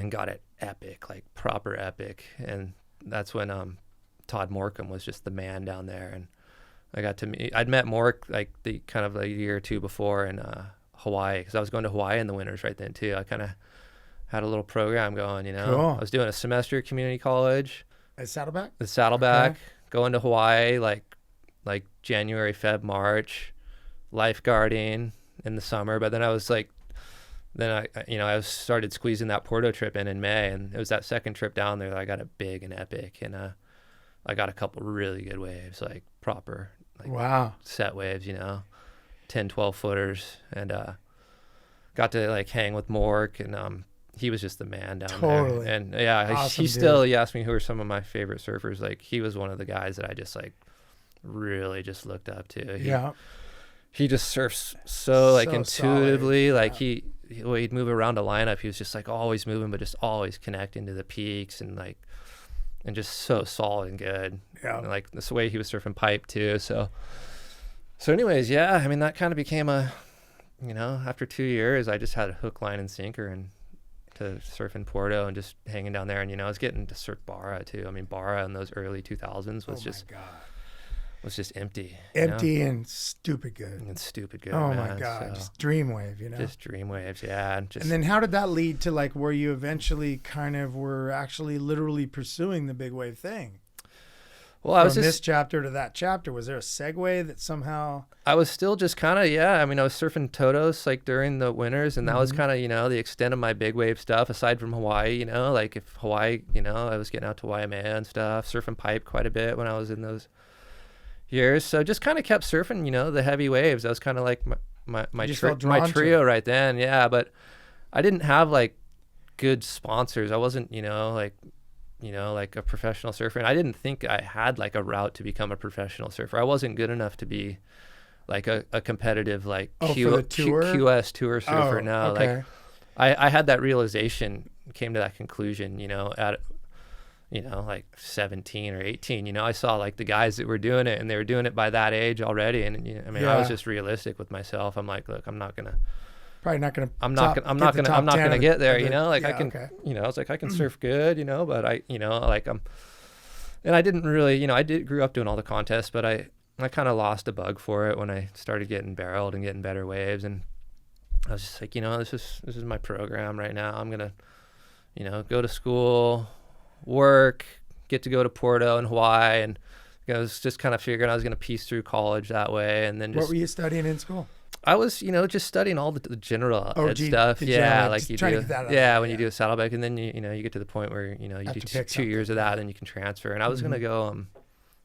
B: got it epic, like proper epic. And that's when Todd Morcom was just the man down there, and I got to meet. I'd met Mork like the kind of a year or two before in Hawaii, because I was going to Hawaii in the winters right then too. I kind of had a little program going,
A: Cool.
B: I was doing a semester at community college
A: at Saddleback.
B: Okay. Going to Hawaii like January, Feb, March, lifeguarding in the summer. But then I was like, I started squeezing that Puerto trip in May, and it was that second trip down there that I got it big and epic, and I got a couple really good waves, like proper, like set waves, 10, 12 footers, and got to like hang with Mork, and he was just the man down there. And yeah, awesome, he asked me who are some of my favorite surfers. Like he was one of the guys that I just like really just looked up to. He just surfs so like intuitively, solid. Like he'd move around a lineup. He was just like always moving, but just always connecting to the peaks, and just so solid and good. Yeah. And like this way he was surfing pipe too. So anyways, yeah, I mean, that kind of became after 2 years, I just had a hook, line, and sinker and to surf in Puerto and just hanging down there. And, I was getting to surf Barra too. I mean, Barra in those early 2000s was was just empty.
A: And stupid good.
B: Oh
A: man. My God. So, just dream wave,
B: Just dream waves. Yeah.
A: And then how did that lead to like where you eventually kind of were actually literally pursuing the big wave thing? Well, From this chapter to that chapter, was there a segue that somehow?
B: I was still just kind of, I mean, I was surfing Todos like during the winters, and that was kind of, the extent of my big wave stuff aside from Hawaii, like if Hawaii, I was getting out to Waimea and stuff, surfing pipe quite a bit when I was in those years. So just kind of kept surfing, the heavy waves. That was kind of like my trio right then. Yeah. But I didn't have like good sponsors. I wasn't, like a professional surfer. And I didn't think I had like a route to become a professional surfer. I wasn't good enough to be like a competitive, like QS tour surfer. Like I had that realization, came to that conclusion, you know, like 17 or 18. You know, I saw like the guys that were doing it, and they were doing it by that age already. And you know, I mean, I was just realistic with myself. I'm like, look, I'm not gonna get there. You know, like I can, you know, I was like, I can surf good, you know, but I, you know, like and I didn't really, you know, grew up doing all the contests, but I kind of lost a bug for it when I started getting barreled and getting better waves. And I was just like, you know, this is my program right now. I'm gonna, you know, go to school, work, get to go to Puerto in Hawaii, and you know, I was just kind of figuring I was gonna piece through college that way. And then
A: what were you studying in school?
B: I was, you know, just studying all the general ed stuff. Yeah, like you do. When you do a saddleback, and then you know, you get to the point where you know you do 2 years of that, and you can transfer. And I was gonna go.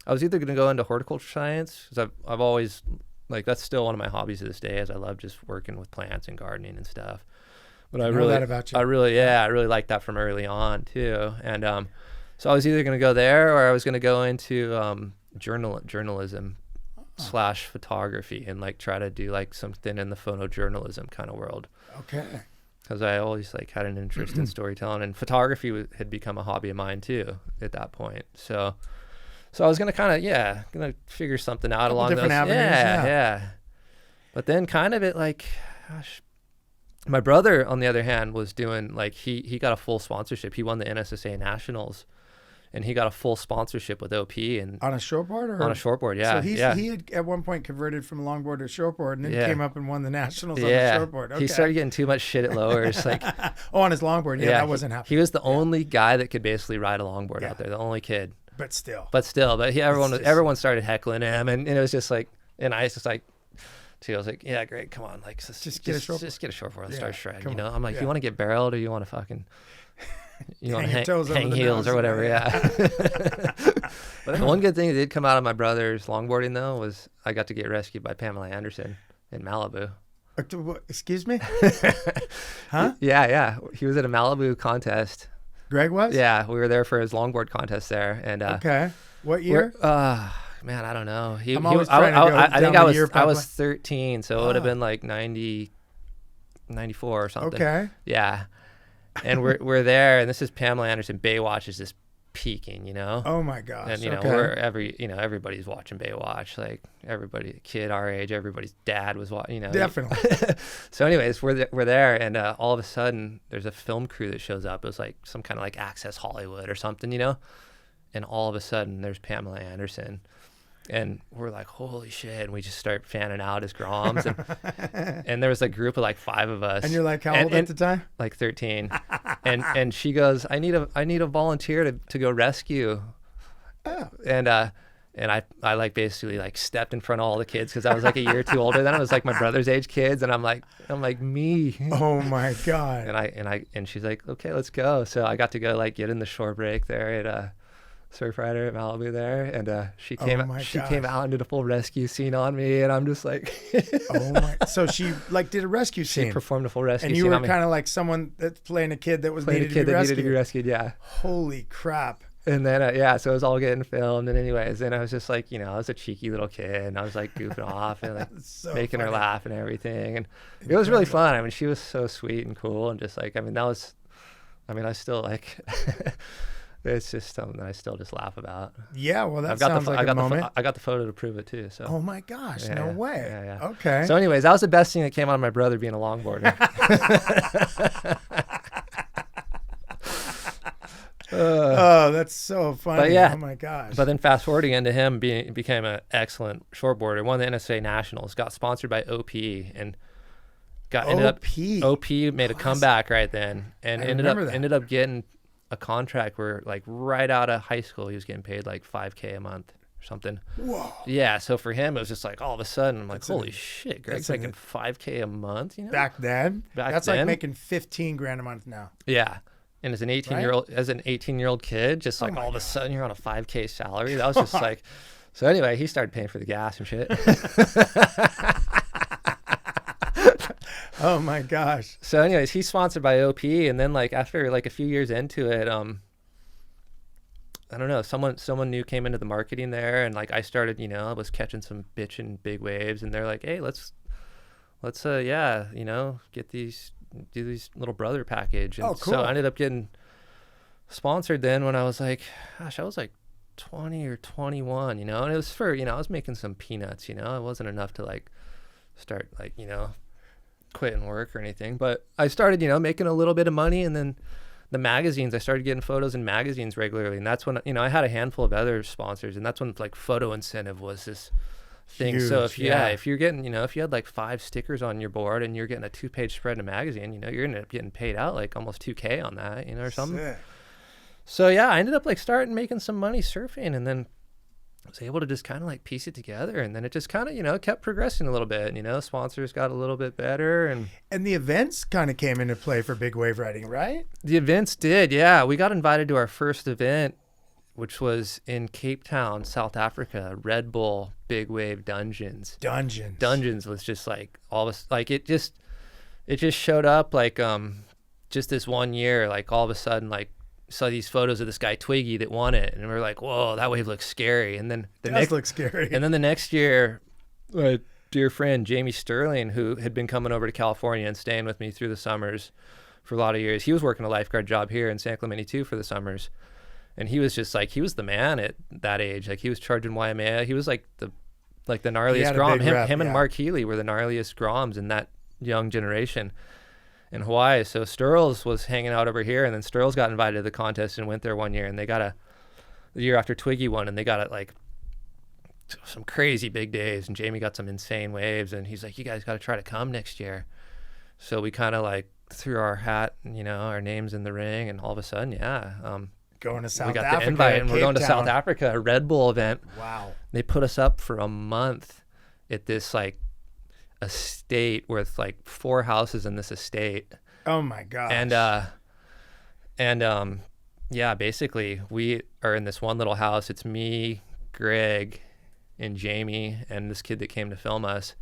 B: I was either gonna go into horticulture science, because I've always, like, that's still one of my hobbies to this day, is I love just working with plants and gardening and stuff. But I really liked that from early on too. And so I was either gonna go there, or I was gonna go into journalism / photography, and like try to do like something in the photojournalism kind of world. Okay. Because I always like had an interest in storytelling, and photography had become a hobby of mine too at that point. So I was gonna kind of gonna figure something out along those avenues. Yeah. But then kind of my brother on the other hand was doing, like, he got a full sponsorship. He won the NSSA Nationals. And he got a full sponsorship with OP, and
A: on a shortboard,
B: on a shortboard, yeah.
A: So he had at one point converted from longboard to shortboard, and then came up and won the nationals on the shortboard. Okay.
B: He started getting too much shit at lowers, like
A: on his longboard. Yeah, that wasn't happening.
B: He was the only guy that could basically ride a longboard out there, the only kid.
A: But still,
B: everyone started heckling him, and it was just like, and I was just like, I was like, yeah, Greg, come on, like just get a shortboard and start shredding. You know, I'm like, you want to get barreled, or you want to fucking you want to hang heels or whatever, But the one good thing that did come out of my brother's longboarding, though, was I got to get rescued by Pamela Anderson in Malibu.
A: Excuse me?
B: Huh? Yeah. He was at a Malibu contest.
A: Greg was?
B: Yeah, we were there for his longboard contest there. And
A: okay. What year?
B: Man, I don't know. I was 13, so it would have been like 90, 94 or something. Okay. Yeah. And we're there, and this is Pamela Anderson. Baywatch is just peaking, you know.
A: Oh my gosh!
B: And you know, everybody's watching Baywatch. Like everybody, kid our age, everybody's dad was watching. You know,
A: definitely.
B: So, anyways, we're there, and all of a sudden, there's a film crew that shows up. It was like some kind of like Access Hollywood or something, you know. And all of a sudden, there's Pamela Anderson. And we're like, holy shit. And we just start fanning out as Groms. And there was a group of like 5 of us.
A: And you're like, how old at the time?
B: Like 13. and she goes, I need a volunteer to go rescue. Oh. And I like basically like stepped in front of all the kids, because I was like a year or two older. Then I was like my brother's age kids. And I'm like, me.
A: Oh my God.
B: And she's like, okay, let's go. So I got to go like get in the shore break there at Surf Rider at Malibu there, and she came out and did a full rescue scene on me, and I'm just like,
A: oh my! So she like did a rescue scene.
B: She performed a full rescue scene.
A: And you were kind of like someone that's playing a kid that needed to be rescued. Yeah. Holy crap!
B: And then so it was all getting filmed, and anyways, and I was just like, you know, I was a cheeky little kid, and I was like goofing off and like making her laugh and everything, and it was really fun. I mean, she was so sweet and cool, and just like, I still like. It's just something that I still just laugh about.
A: Yeah, well, sounds like a moment.
B: I got the photo to prove it too. So.
A: Oh my gosh, no way.
B: Yeah.
A: Okay.
B: So, anyways, that was the best thing that came out of my brother being a longboarder.
A: Oh, that's so funny.
B: But yeah,
A: oh my gosh.
B: But then fast forwarding into him became an excellent shortboarder. Won the NSA Nationals. Got sponsored by OP and OP made a comeback right then, and ended up getting a contract where, like, right out of high school, he was getting paid like $5,000 a month or something.
A: Whoa.
B: Yeah, so for him, it was just like all of a sudden, I'm like, holy shit, Greg's making $5,000 a month, you know?
A: Back then? That's like making $15,000 a month now.
B: Yeah. And as an 18-year-old kid, just like all of a sudden you're on a $5,000 salary. That was just like, so anyway, he started paying for the gas and shit.
A: Oh my gosh.
B: So anyways, he's sponsored by OP, and then like after like a few years into it, I don't know, someone new came into the marketing there, and like I started, you know, I was catching some bitchin' big waves, and they're like, hey, let's you know, do these little brother package. And
A: oh, cool.
B: So I ended up getting sponsored then when I was like, gosh, I was like 20 or 21, and it was for, I was making some peanuts, it wasn't enough to like start like, quitting work or anything, but I started, making a little bit of money, and then the magazines, I started getting photos in magazines regularly, and that's when, I had a handful of other sponsors, and that's when like photo incentive was this thing.
A: Huge,
B: so if you're getting, if you had like 5 stickers on your board and you're getting a 2-page spread in a magazine, you're gonna end up getting paid out like almost $2,000 on that, or something.
A: Sick.
B: So yeah, I ended up like starting making some money surfing, and then I was able to just kind of like piece it together, and then it just kind of, kept progressing a little bit. Sponsors got a little bit better, and
A: the events kind of came into play for big wave riding, right?
B: The events did, yeah. We got invited to our first event, which was in Cape Town, South Africa, Red Bull Big Wave Dungeons. Dungeons was just like all of us, like it just showed up like just this one year, like all of a sudden, like saw these photos of this guy Twiggy that won it, and we were like, whoa, that wave looks scary. And then the next year, a dear friend Jamie Sterling, who had been coming over to California and staying with me through the summers for a lot of years, he was working a lifeguard job here in San Clemente too for the summers, and he was just like, he was the man at that age. Like he was charging Waimea. He was like the gnarliest Grom. Him and Mark Healy were the gnarliest Groms in that young generation in Hawaii. So Sturls was hanging out over here, and then Sturls got invited to the contest and went there one year, and they got the year after Twiggy won, and they got it like some crazy big days, and Jamie got some insane waves, and he's like, you guys got to try to come next year. So we kind of like threw our hat, our names in the ring, and all of a sudden,
A: going to South Africa.
B: We got the invite, and we're going to South Africa, a Red Bull event.
A: Wow. They
B: put us up for a month at this like estate with like 4 houses in this estate.
A: Oh my gosh.
B: And basically we are in this one little house. It's me, Greg, and Jamie, and this kid that came to film us.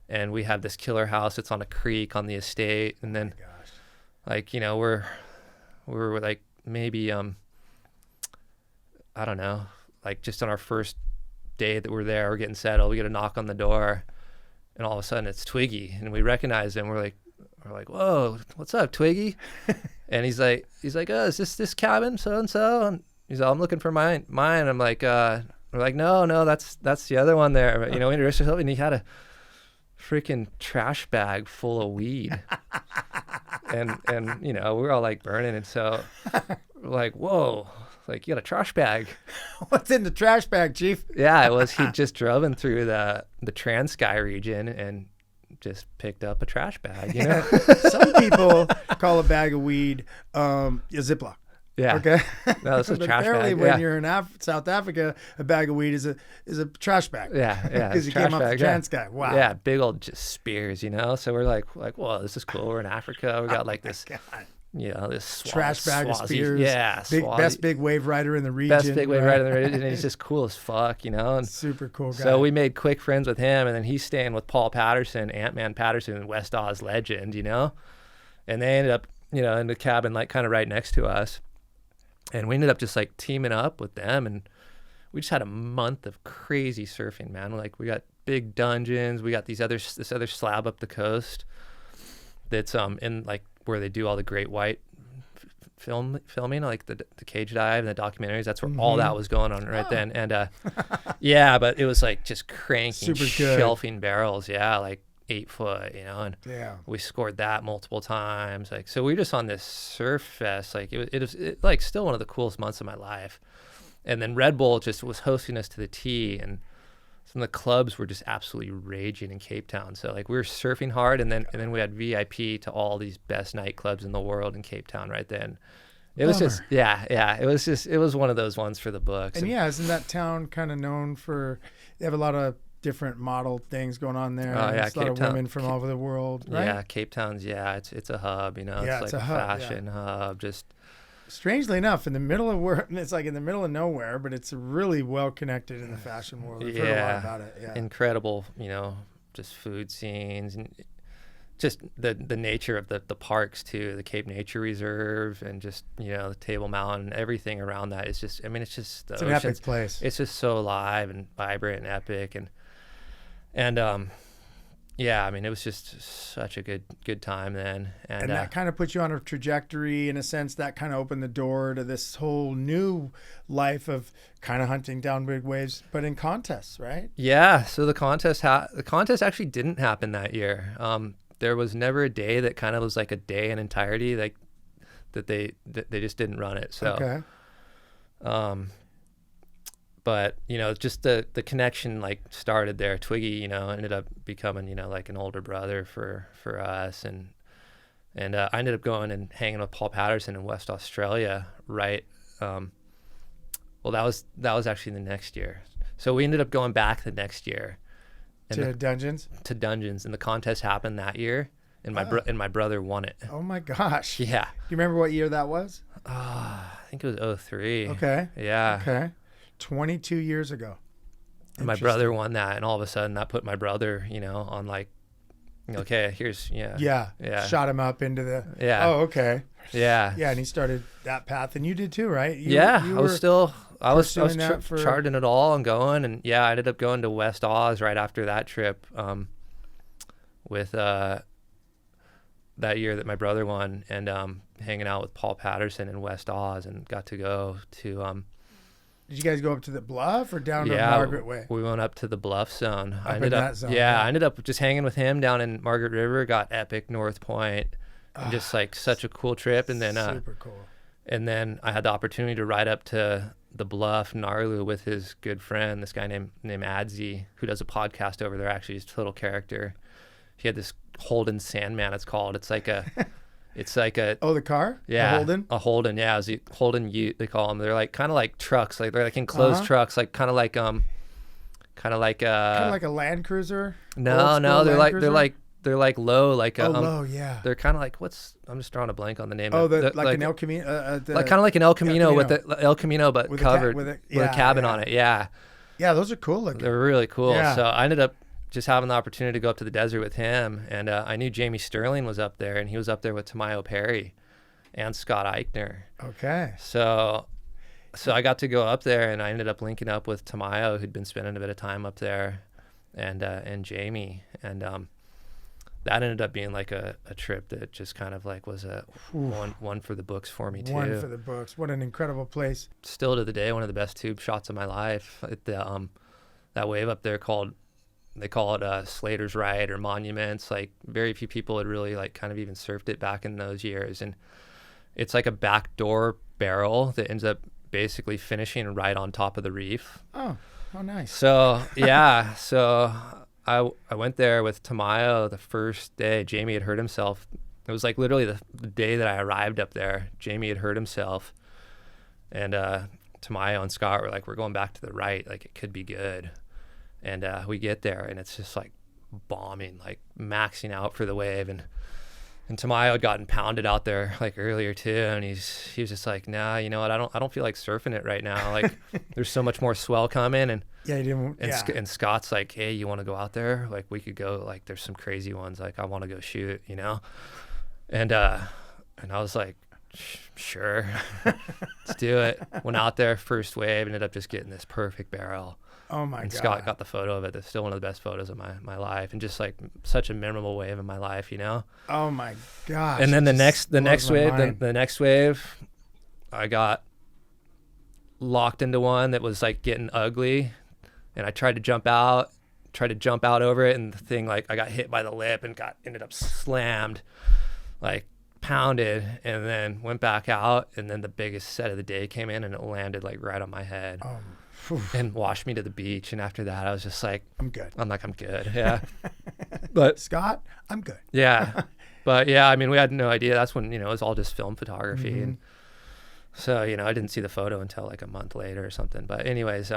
B: And we have this killer house. It's on a creek on the estate. And then like, we're like maybe I don't know, like just on our first day that we're there, we're getting settled, we get a knock on the door, and all of a sudden it's Twiggy, and we recognize him. We're like, whoa, what's up, Twiggy? And he's like, oh, is this cabin so and so? And he's like, I'm looking for mine. I'm like, we're like, no, that's the other one there. But, we introduced ourselves, and he had a freaking trash bag full of weed, and we're all like burning, and so we're like, whoa. Like, you got a trash bag.
A: What's in the trash bag, Chief?
B: Yeah, it was, he'd just driven through the Transkei region and just picked up a trash bag,
A: Some people call a bag of weed a Ziploc.
B: Yeah.
A: Okay.
B: No, this is a trash
A: apparently
B: bag.
A: When you're in South Africa, a bag of weed is a trash bag.
B: Yeah.
A: Because you came off the Transkei. Wow.
B: Yeah, big old just spears, So we're like, whoa, this is cool. We're in Africa. We got like this.
A: God.
B: This
A: trash bag of spears.
B: Yeah,
A: best big wave rider in the region.
B: Best big wave rider in the region, and he's just cool as fuck, And
A: super cool guy.
B: So we made quick friends with him, and then he's staying with Paul Patterson, Ant-Man Patterson, West Oz legend, And they ended up, in the cabin like kind of right next to us, and we ended up just like teaming up with them, and we just had a month of crazy surfing, man. Like we got big dungeons, we got this other slab up the coast that's in like where they do all the great white filming, like the cage dive and the documentaries. That's where all that was going on then. And but it was like just cranking, shelving barrels, like 8 foot, and we scored that multiple times. Like, so we were just on this surf fest. Like it was like still one of the coolest months of my life. And then Red Bull just was hosting us to the T, and some of the clubs were just absolutely raging in Cape Town. So like we were surfing hard, and then we had VIP to all these best nightclubs in the world in Cape Town right then. It was just it was one of those ones for the books.
A: And isn't that town kind of known for, they have a lot of different model things going on there.
B: Oh yeah,
A: a lot of women from all over the world, right?
B: Yeah, Cape Town's it's a hub, it's like a fashion hub, just
A: strangely enough, in the middle of where it's like in the middle of nowhere, but it's really well connected in the fashion world. I've heard a lot about it. Yeah,
B: incredible, just food scenes, and just the nature of the parks too, the Cape Nature Reserve, and just the Table Mountain, everything around that is just. I mean, it's just
A: an epic place.
B: It's just so alive and vibrant and epic, and yeah, I mean, it was just such a good time then.
A: And that kind of put you on a trajectory in a sense that kind of opened the door to this whole new life of kind of hunting down big waves, but in contests, right?
B: Yeah. So the contest actually didn't happen that year. There was never a day that kind of was like a day in entirety, like that they just didn't run it. So,
A: okay.
B: But, you know, just the connection like started there. Twiggy, you know, ended up becoming, you know, like an older brother for us. And I ended up going and hanging with Paul Patterson in West Australia, right? Well, that was actually the next year. So we ended up going back the next year.
A: To Dungeons?
B: To Dungeons. And the contest happened that year. And my brother won it.
A: Oh my gosh.
B: Yeah.
A: Do you remember what year that was?
B: I think it was 2003.
A: Okay.
B: Yeah.
A: Okay. 22 years ago.
B: And my brother won that, and all of a sudden that put my brother, you know, on like, okay, here's
A: yeah. Shot him up into the Oh, okay.
B: Yeah.
A: Yeah, and he started that path, and you did too, right?
B: I was
A: for
B: charting it all and going, and yeah, I ended up going to West Oz right after that trip, with that year that my brother won, and hanging out with Paul Patterson in West Oz, and got to go to
A: Did you guys go up to the bluff or down to Margaret Way?
B: We went up to the bluff zone.
A: I ended up
B: I ended up just hanging with him down in Margaret River, got epic North Point, and just like such a cool trip. And then
A: super cool.
B: And then I had the opportunity to ride up to the bluff, Narlu, with his good friend, this guy named Adzi, who does a podcast over there. Actually, he's a total character. He had this Holden Sandman, it's called. It's like a
A: oh, the car?
B: Yeah.
A: A
B: Holden, yeah. It was a Holden Ute, they call them. They're like kind of like trucks, like they're like enclosed trucks, like kind of like a
A: Land Cruiser.
B: No, they're like low, like
A: low, yeah.
B: They're kind of like I'm just drawing a blank on the name.
A: An El Camino,
B: like kind of like an El Camino with the El Camino, but covered with a cabin on it. Yeah.
A: Yeah, those are cool looking.
B: They're really cool.
A: Yeah.
B: So I ended up just having the opportunity to go up to the desert with him, and I knew Jamie Sterling was up there, and he was up there with Tamayo Perry and Scott Eichner.
A: Okay.
B: So I got to go up there, and I ended up linking up with Tamayo, who'd been spending a bit of time up there, and Jamie, and that ended up being like a trip that just kind of like was a one for the books for me too.
A: One for the books. What an incredible place.
B: Still to the day, one of the best tube shots of my life. That wave up there they call it Slater's Ride or Monuments. Like very few people had really like kind of even surfed it back in those years. And it's like a backdoor barrel that ends up basically finishing right on top of the reef.
A: Oh nice.
B: So yeah, so I went there with Tamayo the first day. Jamie had hurt himself. It was like literally the day that I arrived up there. Jamie had hurt himself, and Tamayo and Scott were like, "We're going back to the right. Like it could be good." And we get there, and it's just like bombing, like maxing out for the wave. And Tamayo had gotten pounded out there like earlier too, and he was just like, "Nah, you know what? I don't feel like surfing it right now. Like there's so much more swell coming." And
A: yeah, he didn't.
B: And Scott's like, "Hey, you want to go out there? Like we could go. Like there's some crazy ones. Like I want to go shoot, you know." And I was like, "Sure, let's do it." Went out there, first wave, ended up just getting this perfect barrel.
A: Oh my
B: and
A: God.
B: Scott got the photo of it. That's still one of the best photos of my life, and just like such a memorable wave in my life, you know.
A: Oh my gosh.
B: And then the next wave, I got locked into one that was like getting ugly, and I tried to jump out over it, and the thing, like I got hit by the lip and ended up slammed, like pounded, and then went back out, and then the biggest set of the day came in, and it landed like right on my head. And washed me to the beach. And after that, I was just like, I'm good. Yeah. But
A: Scott, I'm good.
B: Yeah. But yeah, I mean, we had no idea. That's when, you know, it was all just film photography.
A: Mm-hmm.
B: And so, you know, I didn't see the photo until like a month later or something. But anyways,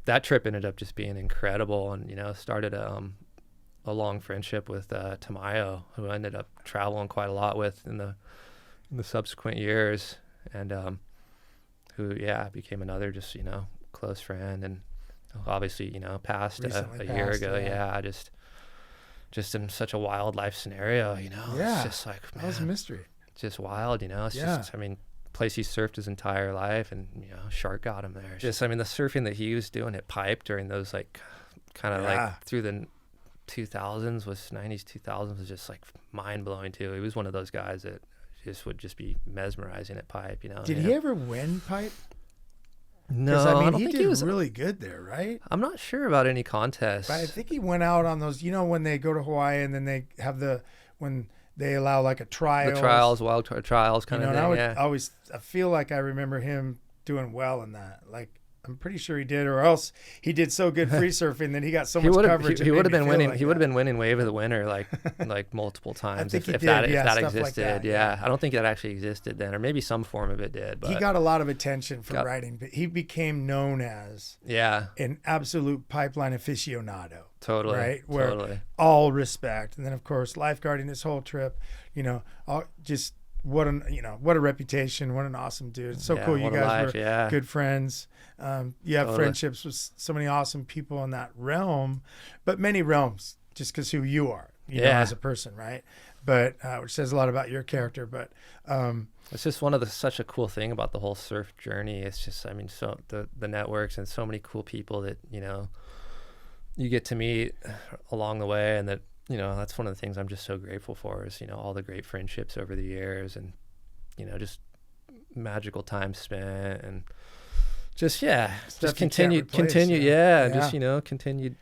B: that trip ended up just being incredible, and, you know, started a long friendship with Tamayo, who I ended up traveling quite a lot with in the subsequent years. And who, became another just, you know, close friend, and obviously, you know, passed a year ago. Yeah, just in such a wild life scenario, you know.
A: Yeah,
B: it's just like, man,
A: that was a mystery.
B: Just wild, you know. It's just, I mean, place he surfed his entire life, and, you know, shark got him there. Just, I mean, the surfing that he was doing at Pipe during those like kind of like through the 2000s was 90s 2000s was just like mind blowing too. He was one of those guys that just would just be mesmerizing at pipe, you know.
A: Did he ever win pipe?
B: No,
A: I mean,
B: I don't
A: he
B: think
A: did
B: he was
A: really good there, right?
B: I'm not sure about any contests.
A: But I think he went out on those, you know, when they go to Hawaii and then they have when they allow like a trial.
B: The trials, trials kind of thing.
A: I feel like I remember him doing well in that. Like, I'm pretty sure he did, or else he did so good free surfing that he got so much coverage.
B: He would have been winning. He would have been winning Wave of the Winter like multiple times if that existed. Like that, yeah, I don't think that actually existed then, or maybe some form of it did. But
A: he got a lot of attention for riding, but he became known as an absolute pipeline aficionado.
B: Totally,
A: right? Where all respect, and then of course lifeguarding this whole trip. You know, what a reputation, what an awesome dude. It's so cool. You guys were good friends. You have friendships with so many awesome people in that realm, but many realms just because who you are, you know, as a person, right? But which says a lot about your character. But
B: it's just such a cool thing about the whole surf journey. It's just, I mean, so the networks and so many cool people that, you know, you get to meet along the way, and that, you know, that's one of the things I'm just so grateful for is, you know, all the great friendships over the years, and, you know, just magical time spent, and just continued, just, you know, continued,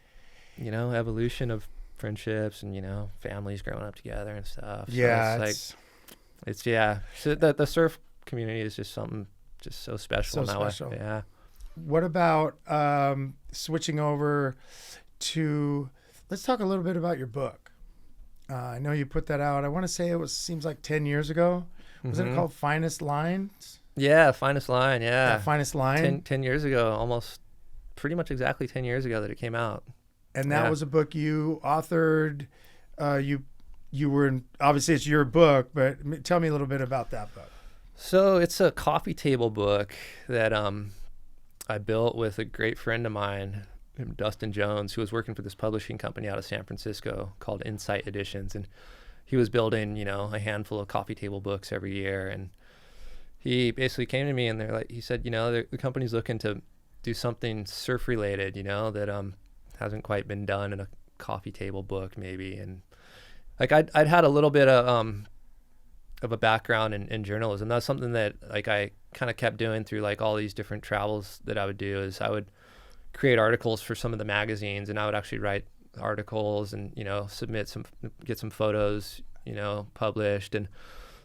B: you know, evolution of friendships, and, you know, families growing up together and stuff. So so the surf community is just something just so special. Yeah.
A: What about switching over to, let's talk a little bit about your book. I know you put that out. I want to say seems like 10 years ago. Was it called Finest Lines?
B: Yeah, Finest Line. Yeah.
A: Finest Line.
B: 10 years ago, almost pretty much exactly 10 years ago that it came out.
A: And that was a book you authored. You were in, obviously it's your book, but tell me a little bit about that book.
B: So it's a coffee table book that I built with a great friend of mine, Dustin Jones, who was working for this publishing company out of San Francisco called Insight Editions, and he was building, you know, a handful of coffee table books every year. And he basically came to me and he said, you know, the company's looking to do something surf related, you know, that hasn't quite been done in a coffee table book maybe. And like I'd had a little bit of a background in journalism. That's something that like I kind of kept doing through like all these different travels that I would do, is I would create articles for some of the magazines, and I would actually write articles and, you know, get some photos, you know, published. And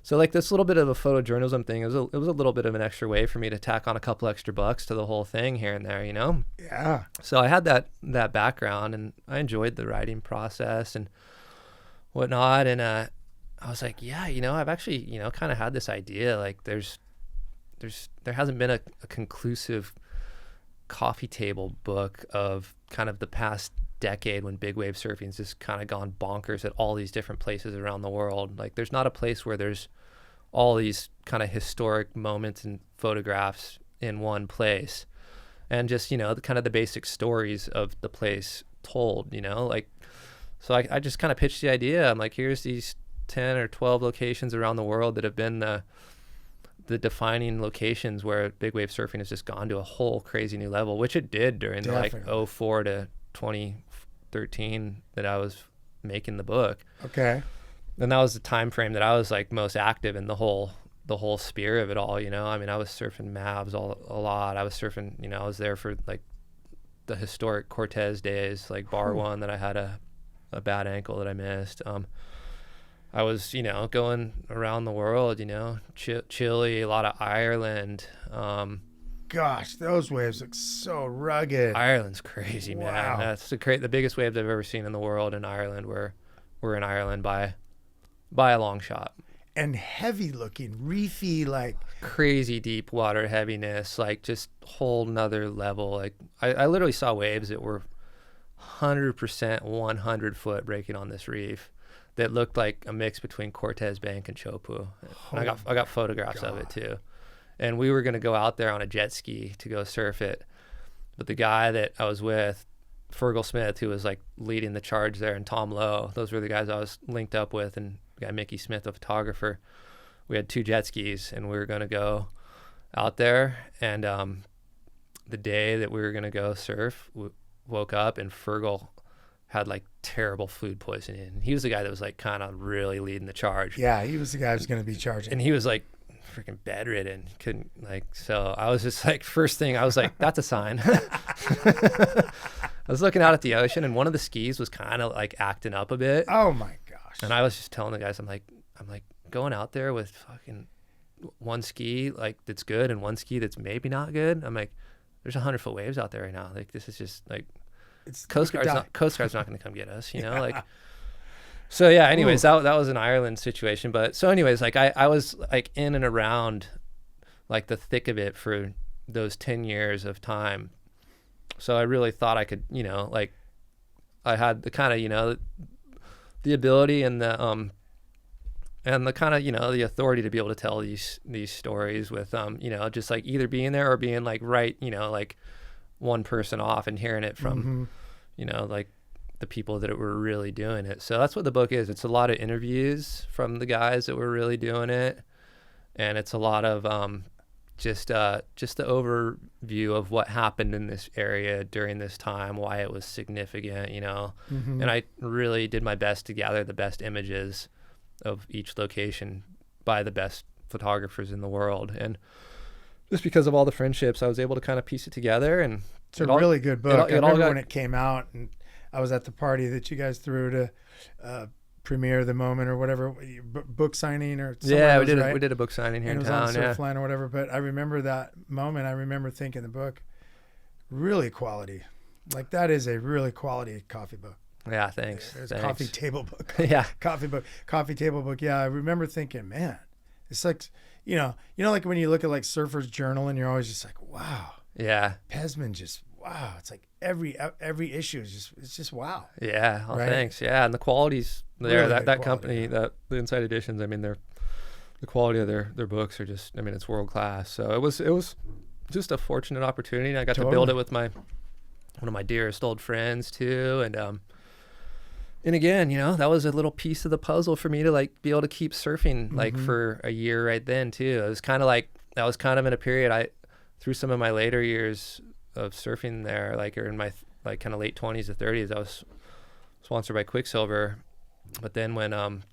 B: so like this little bit of a photojournalism thing, it was a little bit of an extra way for me to tack on a couple extra bucks to the whole thing here and there, you know?
A: Yeah.
B: So I had that background, and I enjoyed the writing process and whatnot. And I was like, yeah, you know, I've actually, you know, kind of had this idea, like there hasn't been a conclusive coffee table book of kind of the past decade when big wave surfing's just kind of gone bonkers at all these different places around the world. Like there's not a place where there's all these kind of historic moments and photographs in one place, and just, you know, the kind of the basic stories of the place told, you know, like, so I just kind of pitched the idea. I'm like, here's these 10 or 12 locations around the world that have been the defining locations where big wave surfing has just gone to a whole crazy new level, which it did during the like 04 to 2013 that I was making the book.
A: Okay.
B: And that was the time frame that I was like most active in the whole sphere of it all, you know. I mean, I was surfing Mavs a lot. I was surfing, you know, I was there for like the historic Cortez days, like bar one that I had a bad ankle that I missed. I was, you know, going around the world, you know, Chile, a lot of Ireland.
A: Gosh, those waves look so rugged.
B: Ireland's crazy, man.
A: Wow.
B: That's the biggest waves I've ever seen in the world in Ireland. We're in Ireland by a long shot.
A: And heavy looking, reefy, like
B: crazy deep water heaviness, like just whole nother level. Like I literally saw waves that were 100% 100 foot breaking on this reef that looked like a mix between Cortez Bank and Chopu. And I got photographs of it too. And we were going to go out there on a jet ski to go surf it. But the guy that I was with, Fergal Smith, who was like leading the charge there, and Tom Lowe, those were the guys I was linked up with, and the guy Mickey Smith, a photographer. We had 2 jet skis, and we were going to go out there. And the day that we were going to go surf, we woke up and Fergal had like terrible food poisoning. He was the guy that was like kind of really leading the charge.
A: Yeah, he was the guy who's going to be charging.
B: And he was like freaking bedridden. Couldn't like, so I was just like, first thing I was like, that's a sign. I was looking out at the ocean, and one of the skis was kind of like acting up a bit.
A: Oh my gosh.
B: And I was just telling the guys, I'm like going out there with fucking one ski like that's good and one ski that's maybe not good. I'm like, there's 100-foot waves out there right now. Like, this is just like,
A: It's
B: Coast Guard's not going to come get us, you know, like. So yeah, anyways, that was an Ireland situation. But so anyways, like I was like in and around like the thick of it for those 10 years of time. So I really thought I could, you know, like I had the kind of, you know, the ability and the kind of, you know, the authority to be able to tell these stories with, you know, just like either being there or being like, right, you know, like one person off and hearing it from, you know, like the people that were really doing it. So that's what the book is. It's a lot of interviews from the guys that were really doing it. And it's a lot of just the overview of what happened in this area during this time, why it was significant, you know. And I really did my best to gather the best images of each location by the best photographers in the world. And just because of all the friendships, I was able to kind of piece it together. And
A: it's a really good book. I remember when it came out, and I was at the party that you guys threw to premiere the moment or whatever, book signing or something.
B: Yeah, we did a book signing here in town.
A: It was on Surfline or whatever. But I remember that moment. I remember thinking the book, really quality. Like, that is a really quality coffee book.
B: Yeah, thanks.
A: It's a coffee table book.
B: Yeah.
A: Coffee table book. Yeah, I remember thinking, man, it's like, you know, like when you look at like Surfer's Journal and you're always just like, wow.
B: Yeah.
A: Pesman just, wow. It's like every issue is just wow.
B: Yeah. Well,
A: right?
B: Thanks. Yeah. And the quality's there.
A: Really
B: that company, the Inside Editions, I mean, the quality of their books are just, I mean, it's world class. So it was just a fortunate opportunity. I got to build it with one of my dearest old friends too. And again, you know, that was a little piece of the puzzle for me to like be able to keep surfing like for a year right then too. It was kind of like, I was kind of in a period through some of my later years of surfing there, like, or in my like kind of late 20s to 30s, I was sponsored by Quicksilver. But then when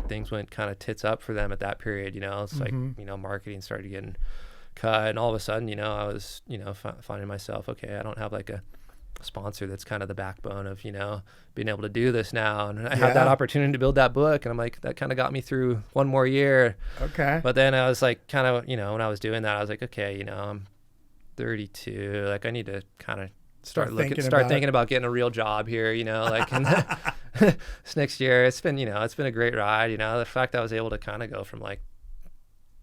B: things went kind of tits up for them at that period, you know, it's like, you know, marketing started getting cut, and all of a sudden, you know, I was, you know, finding myself, okay, I don't have like a sponsor that's kind of the backbone of, you know, being able to do this now. And I had that opportunity to build that book, and I'm like, that kind of got me through one more year.
A: Okay.
B: But then I was like, kind of, you know, when I was doing that, I was like, okay, you know, I'm 32, like I need to kind of start thinking about getting a real job here, you know, like this next year. It's been a great ride, you know. The fact I was able to kind of go from like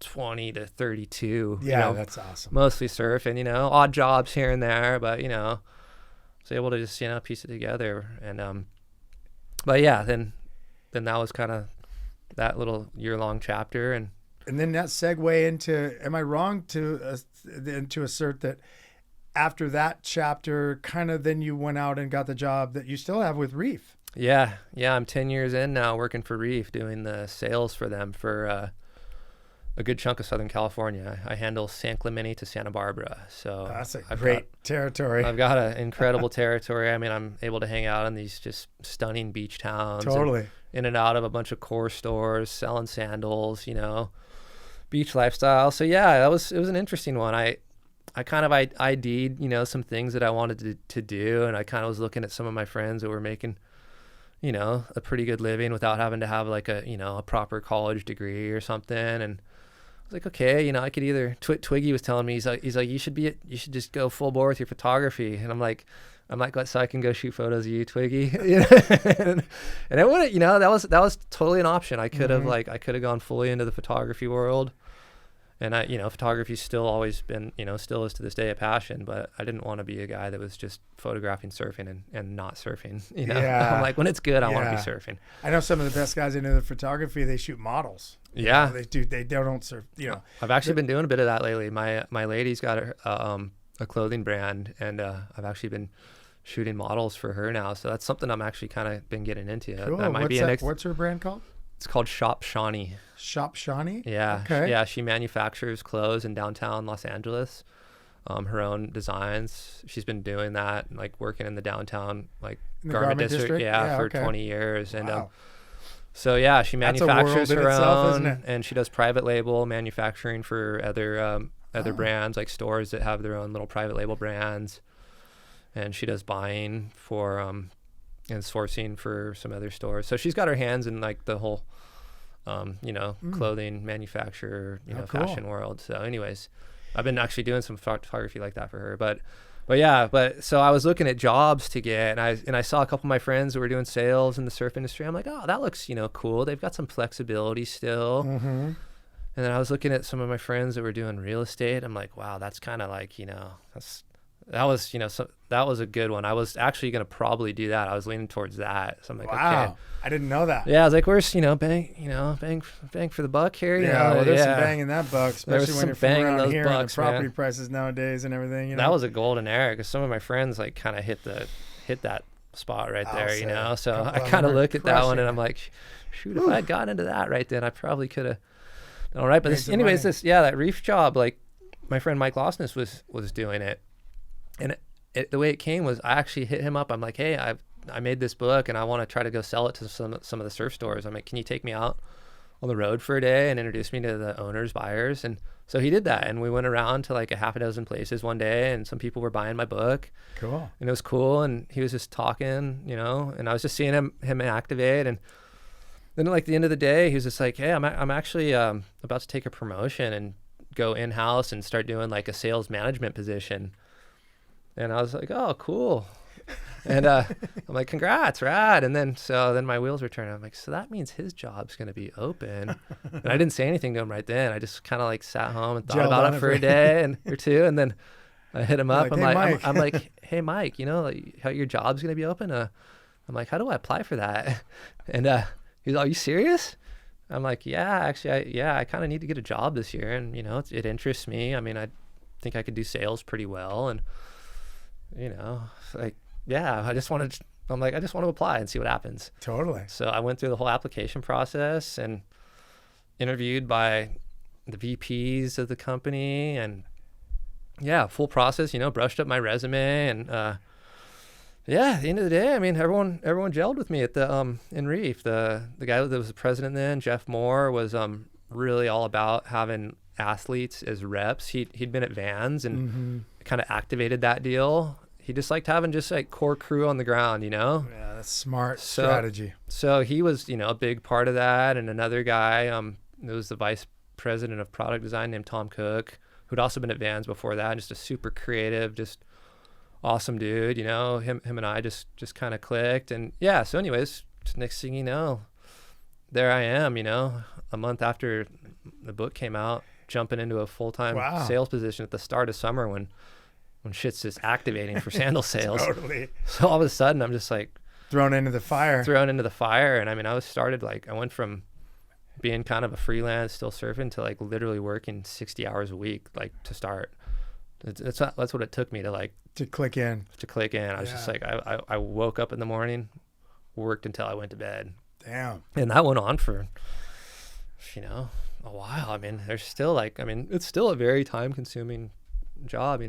B: 20 to 32,
A: yeah,
B: you know,
A: that's awesome.
B: Mostly surf and, you know, odd jobs here and there, but, you know, I was able to just, you know, piece it together. And but yeah, then that was kind of that little year-long chapter. And
A: then that segue into, am I wrong to assert that after that chapter, kind of then you went out and got the job that you still have with Reef?
B: Yeah, I'm 10 years in now working for Reef, doing the sales for them for a good chunk of Southern California. I handle San Clemente to Santa Barbara. So
A: that's a great territory.
B: I've got an incredible territory. I mean, I'm able to hang out in these just stunning beach towns.
A: Totally.
B: In and out of a bunch of core stores, selling sandals, you know, beach lifestyle. So yeah, it was an interesting one. I kind of ID'd, you know, some things that I wanted to do. And I kind of was looking at some of my friends that were making, you know, a pretty good living without having to have like a proper college degree or something. And I was like, okay, you know, I could either, Twiggy was telling me, he's like, you should just go full bore with your photography. And I'm like, so I can go shoot photos of you, Twiggy. and it wouldn't, you know, that was totally an option. I could have I could have gone fully into the photography world. And photography's still always been, you know, still is to this day a passion, but I didn't want to be a guy that was just photographing surfing and not surfing, you know. Yeah. I'm like, when it's good, I want to be surfing.
A: I know some of the best guys into the photography, they shoot models.
B: Yeah.
A: You know, they don't surf, you know.
B: I've actually been doing a bit of that lately. My lady's got a clothing brand, and I've actually been shooting models for her now. So that's something I'm actually kind of been getting into.
A: Cool.
B: That might be
A: what's her brand called?
B: It's called Shop Shawnee.
A: Shop Shawnee?
B: Yeah.
A: Okay.
B: Yeah, she manufactures clothes in downtown Los Angeles. Her own designs. She's been doing that, like working in the downtown, like
A: In the
B: garment district,
A: Yeah,
B: for
A: okay.
B: 20 years. And
A: Wow.
B: so yeah, she
A: That's a world
B: manufactures
A: in
B: her
A: itself,
B: own,
A: isn't it?
B: and she does private label manufacturing for other brands, like stores that have their own little private label brands. And she does buying for and sourcing for some other stores. So she's got her hands in like the whole clothing manufacturer,
A: cool.
B: fashion world. So anyways, I've been actually doing some photography like that for her. But so I was looking at jobs to get, and I saw a couple of my friends who were doing sales in the surf industry. I'm like, oh, that looks, cool. They've got some flexibility still.
A: Mm-hmm.
B: And then I was looking at some of my friends that were doing real estate. I'm like, wow, that's kind of like, that was a good one. I was actually going to probably do that. I was leaning towards that. So I'm like,
A: Wow.
B: okay.
A: I didn't know that.
B: Yeah, I was like, where's, bang for the buck here.
A: Well, there's some bang in that buck, especially when you're from
B: bang in
A: around
B: those
A: here
B: bucks,
A: and the property
B: man.
A: prices nowadays and everything.
B: That was a golden era because some of my friends like kind of hit that spot right there, So I kind of look at that one and I'm like, shoot, if I had gotten into that right then, I probably could have done all right. But that Reef Job, like my friend Mike Lostness was doing it. And the way it came was I actually hit him up. I'm like, hey, I made this book and I want to try to go sell it to some of the surf stores. I'm like, can you take me out on the road for a day and introduce me to the owners, buyers? And so he did that. And we went around to like a half a dozen places one day and some people were buying my book.
A: Cool.
B: And it was cool. And he was just talking, and I was just seeing him activate. And then like the end of the day, he was just like, hey, I'm actually about to take a promotion and go in-house and start doing like a sales management position. And I was like, oh, cool. And I'm like, congrats, rad. And then my wheels were turning. I'm like, so that means his job's going to be open. And I didn't say anything to him right then. I just kind of like sat home and thought about it for a day or two. And then I hit him up. I'm like, hey, Mike, how your job's going to be open? I'm like, how do I apply for that? And he's like, are you serious? I'm like, yeah, actually, I kind of need to get a job this year. And, it interests me. I mean, I think I could do sales pretty well. And, I just want to apply and see what happens.
A: Totally.
B: So I went through the whole application process and interviewed by the VPs of the company and full process, brushed up my resume and, at the end of the day, I mean, everyone gelled with me at the, in Reef. The guy that was the president then, Jeff Moore, was, really all about having athletes as reps. He'd been at Vans and kind of activated that deal. He just liked having just like core crew on the ground,
A: Yeah, that's smart strategy.
B: So he was, a big part of that. And another guy, there was the vice president of product design named Tom Cook, who'd also been at Vans before that. Just a super creative, just awesome dude, him and I just kind of clicked. And so anyways, next thing you know, there I am, a month after the book came out, jumping into a full-time sales position at the start of summer when shit's just activating for sandal sales.
A: Totally.
B: So all of a sudden I'm just like
A: thrown into the fire.
B: And I mean, I went from being kind of a freelance, still surfing, to like literally working 60 hours a week, like to start. That's what it took me to click in. I was just like, I woke up in the morning, worked until I went to bed.
A: Damn.
B: And that went on for, a while. I mean, it's still a very time consuming job,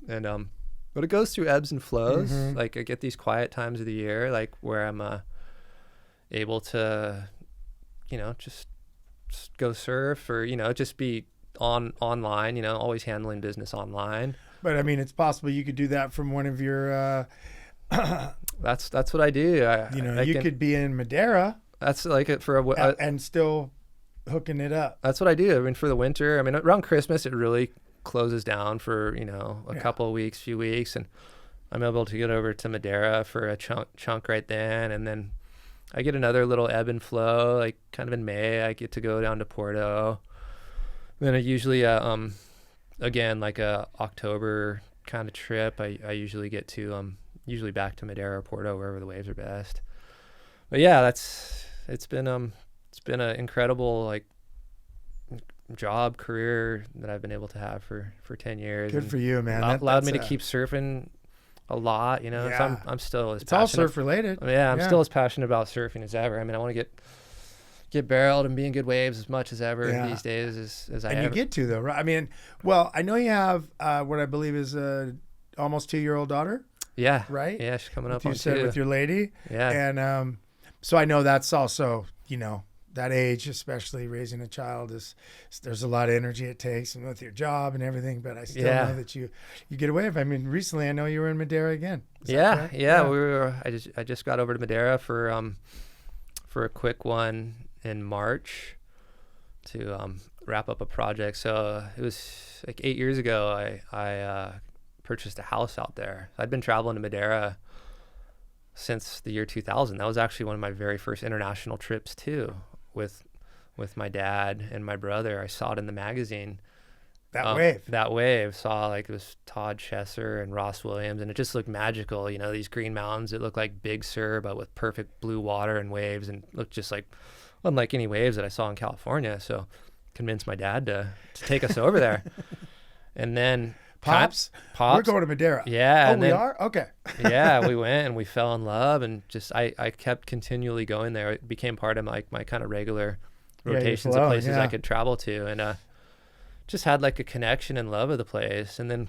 B: and but it goes through ebbs and flows. Like I get these quiet times of the year, like where I'm able to just go surf or just be online, always handling business online.
A: But I mean, it's possible you could do that from one of your
B: that's what I do.
A: You could be in Madeira,
B: that's like it for
A: and still hooking it up.
B: That's what I do. I mean, for the winter, I mean, around Christmas it really closes down for a couple of weeks, few weeks, and I'm able to get over to Madeira for a chunk right then, and then I get another little ebb and flow, like kind of in May I get to go down to Puerto. Then I usually again like a October kind of trip, I usually get to usually back to Madeira or Puerto, wherever the waves are best. But it's been an incredible like job career that I've been able to have for 10 years.
A: Good for you, man.
B: Allowed me to keep surfing a lot, So I'm still as
A: it's
B: passionate.
A: all surf related.
B: I'm still as passionate about surfing as ever. I mean, I want to get barreled and be in good waves as much as ever these days as I
A: and
B: ever.
A: You get to though, right? I mean, well, I know you have what I believe is a almost 2-year-old daughter.
B: Yeah.
A: Right?
B: Yeah, she's coming up
A: You
B: on
A: said
B: 2.
A: with your lady.
B: Yeah.
A: And so I know that's also, that age, especially raising a child, there's a lot of energy it takes, and with your job and everything. But I still know that you get away with it. I mean, recently I know you were in Madeira again.
B: Yeah. I just got over to Madeira for a quick one in March to wrap up a project. So it was like 8 years ago. I purchased a house out there. I'd been traveling to Madeira since the year 2000. That was actually one of my very first international trips too, with my dad and my brother. I saw it in the magazine. That wave. Saw like it was Todd Chesser and Ross Williams, and it just looked magical. These green mountains. It looked like Big Sur, but with perfect blue water and waves, and looked just like unlike any waves that I saw in California. So convinced my dad to take us over there. And then
A: Pops, we're going to Madeira.
B: Yeah.
A: Oh, we are? Okay.
B: Yeah, we went and we fell in love, and just I kept continually going there. It became part of my kind of regular rotations of places I could travel to, and just had like a connection and love of the place. And then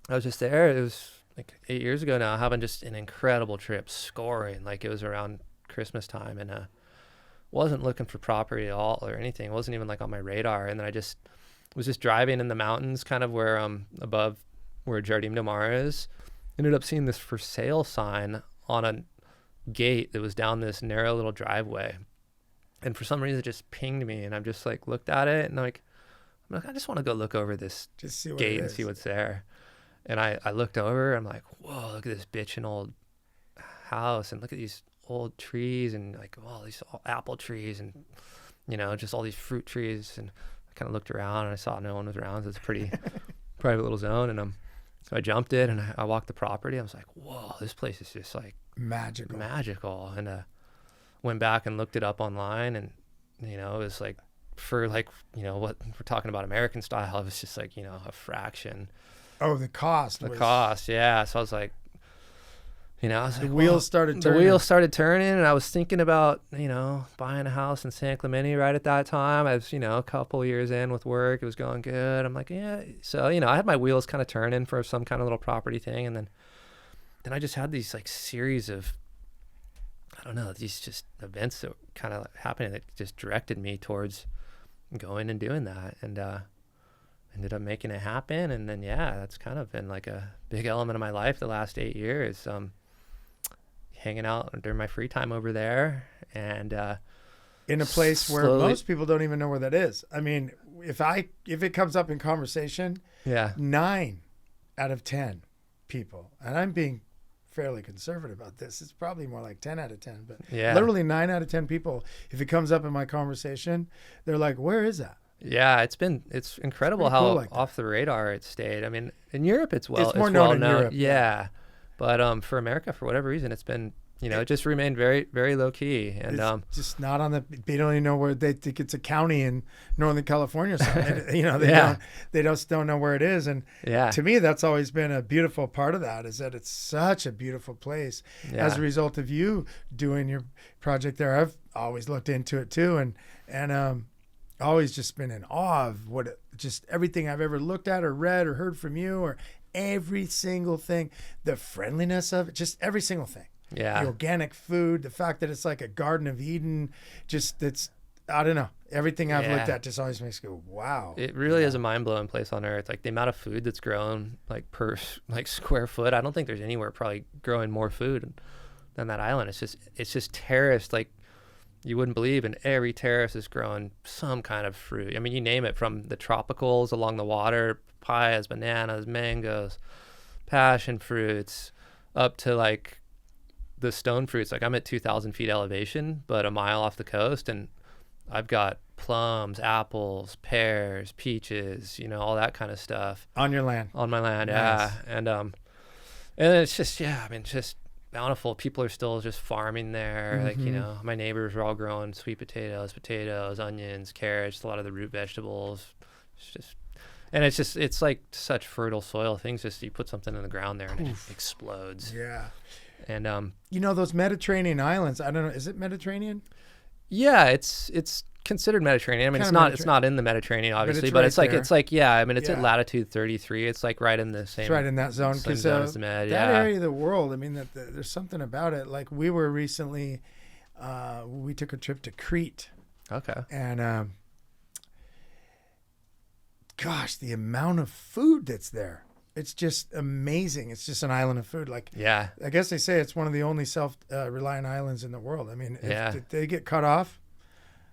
B: I was just there. It was like 8 years ago now, having just an incredible trip, scoring. Like it was around Christmas time, and wasn't looking for property at all or anything. It wasn't even like on my radar. And then I just was just driving in the mountains, kind of where above where Jardim do Mar is. Ended up seeing this for sale sign on a gate that was down this narrow little driveway. And for some reason it just pinged me, and I'm just like looked at it, and I'm like, I just want to go look over this gate and see what's there. And I looked over, I'm like, whoa, look at this bitchin' old house, and look at these old trees, and like, oh, these apple trees, and just all these fruit trees. And I kind of looked around, and I saw no one was around. So it's a pretty private little zone. And so I jumped it, and I walked the property. I was like, whoa, this place is just like magical. And went back and looked it up online, and it was like, for like, what we're talking about, American style, it was just like, a fraction.
A: Oh, the cost.
B: Yeah. So I was like, the
A: wheels started turning.
B: The wheels started turning, and I was thinking about, buying a house in San Clemente right at that time. I was, a couple years in with work. It was going good. I'm like, yeah. So, I had my wheels kind of turning for some kind of little property thing. And then I just had these like series of, I don't know, these just events that were kind of happening that just directed me towards going and doing that, and ended up making it happen. And then that's kind of been like a big element of my life the last 8 years, hanging out during my free time over there, and
A: in a place where most people don't even know where that is. I mean, if it comes up in conversation, 9 out of 10 people, and I'm being fairly conservative about this, it's probably more like 10 out of 10, but literally 9 out of 10 people, if it comes up in my conversation, they're like, where is that?
B: Yeah, it's incredible how cool off the radar it stayed. I mean, in Europe it's more known in Europe. Yeah. But for America, for whatever reason, it's been, it just remained very, very low key. And
A: it's just not on they don't even know where, they think it's a county in Northern California or something. They just don't know where it is. And to me, that's always been a beautiful part of that, is that it's such a beautiful place. As a result of you doing your project there, I've always looked into it too. And always just been in awe of just everything I've ever looked at or read or heard from you, or every single thing, the friendliness of it, just every single thing.
B: Yeah.
A: The organic food, the fact that it's like a Garden of Eden, I don't know. Everything I've looked at just always makes me go, wow.
B: It really is a mind-blowing place on earth. Like the amount of food that's grown like per like square foot. I don't think there's anywhere probably growing more food than that island. It's just terraced like you wouldn't believe, and every terrace is growing some kind of fruit. I mean, you name it, from the tropicals along the water, papayas, bananas, mangoes, passion fruits, up to like the stone fruits. Like I'm at 2,000 feet elevation, but a mile off the coast, and I've got plums, apples, pears, peaches, all that kind of stuff.
A: On your land.
B: On my land, nice. Yeah. And it's just, just Bountiful. People are still just farming there.
A: Mm-hmm.
B: Like, my neighbors are all growing sweet potatoes, onions, carrots, a lot of the root vegetables. It's like such fertile soil. Things just, you put something in the ground there and it just explodes.
A: Yeah.
B: And
A: those Mediterranean islands, I don't know, is it Mediterranean?
B: Yeah, it's considered Mediterranean. I mean,
A: Kinda
B: it's not in the Mediterranean, obviously, but
A: right
B: it's like
A: there.
B: yeah. I mean, it's
A: Yeah.
B: at latitude 33. It's like right in the same.
A: It's right in that zone
B: same
A: because
B: zone as the Med.
A: that
B: Yeah.
A: area of the world. I mean, there's something about it. Like we were recently, we took a trip to Crete,
B: Okay.
A: and gosh, the amount of food that's there. It's just amazing. It's just an island of food. Like,
B: Yeah.
A: I guess they say it's one of the only self-reliant islands in the world. I mean, if they get cut off,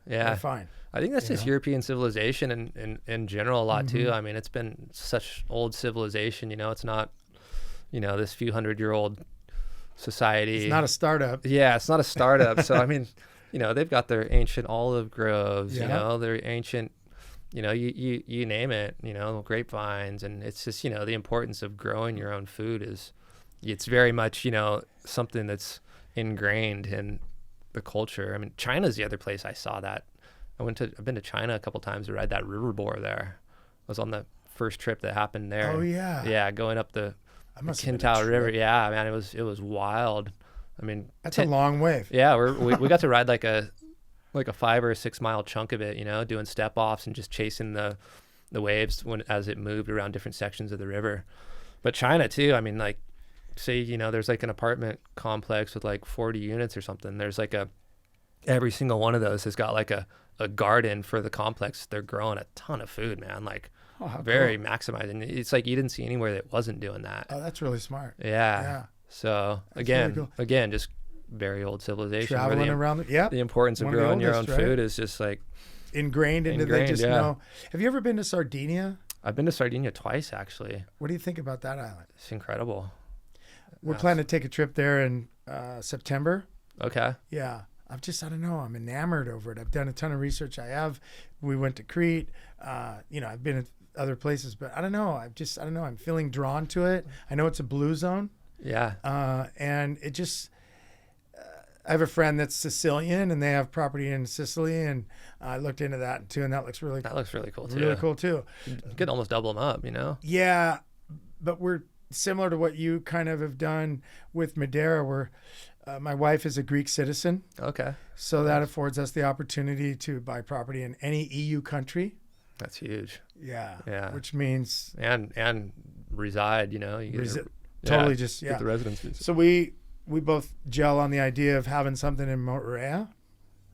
B: Yeah.
A: they're fine.
B: I think that's
A: You
B: just
A: know?
B: European civilization in general a lot too.
A: Mhm.
B: I mean, it's been such old civilization, it's not, this few 100-year-old society.
A: It's not a startup.
B: Yeah, it's not a startup. So, I mean, they've got their ancient olive groves,
A: Yeah.
B: their ancient, you name it, grapevines. And it's just, the importance of growing your own food it's very much, something that's ingrained in the culture. I mean, China's the other place I saw that. I've been to China a couple times to ride that river boar there. I was on the first trip that happened there.
A: Oh yeah.
B: Yeah, going up the
A: That must have been a
B: Qingdao River.
A: trip.
B: Yeah, man, it was wild. I mean,
A: That's a long wave.
B: yeah, we got to ride like a 5 or a 6 mile chunk of it, doing step offs and just chasing the waves as it moved around different sections of the river. But China too, I mean, like, say, there's like an apartment complex with like 40 units or something. There's like every single one of those has got like a garden for the complex. They're growing a ton of food, man. Like,
A: Oh, how
B: very
A: cool.
B: maximizing. It's like you didn't see anywhere that wasn't doing that.
A: Oh, that's really smart.
B: Yeah.
A: Yeah.
B: So
A: That's
B: again,
A: really cool.
B: just very old civilization. where
A: Traveling around. Yeah.
B: the importance of
A: One of the
B: growing your own
A: oldest, right?
B: food is just like
A: Ingrained into they
B: Ingrained,
A: just
B: yeah.
A: know. Have you ever been to Sardinia?
B: I've been to Sardinia twice actually.
A: What do you think about that island?
B: It's incredible.
A: We're
B: Yes.
A: planning to take a trip there in September.
B: Okay.
A: Yeah. I don't know. I'm enamored over it. I've done a ton of research. We went to Crete. I've been at other places, but I don't know. I don't know. I'm feeling drawn to it. I know it's a blue zone.
B: Yeah.
A: And it just, I have a friend that's Sicilian and they have property in Sicily. And I looked into that too. And that looks really
B: That looks really cool too.
A: really cool too.
B: You could almost double them up,
A: Yeah, but we're similar to what you kind of have done with Madeira, where my wife is a Greek citizen.
B: Okay.
A: So that affords us the opportunity to buy property in any EU country.
B: That's huge.
A: Yeah.
B: Yeah.
A: Which means
B: And reside, you get
A: totally
B: yeah,
A: just,
B: get
A: yeah.
B: the residency.
A: So we both gel on the idea of having something in Madeira.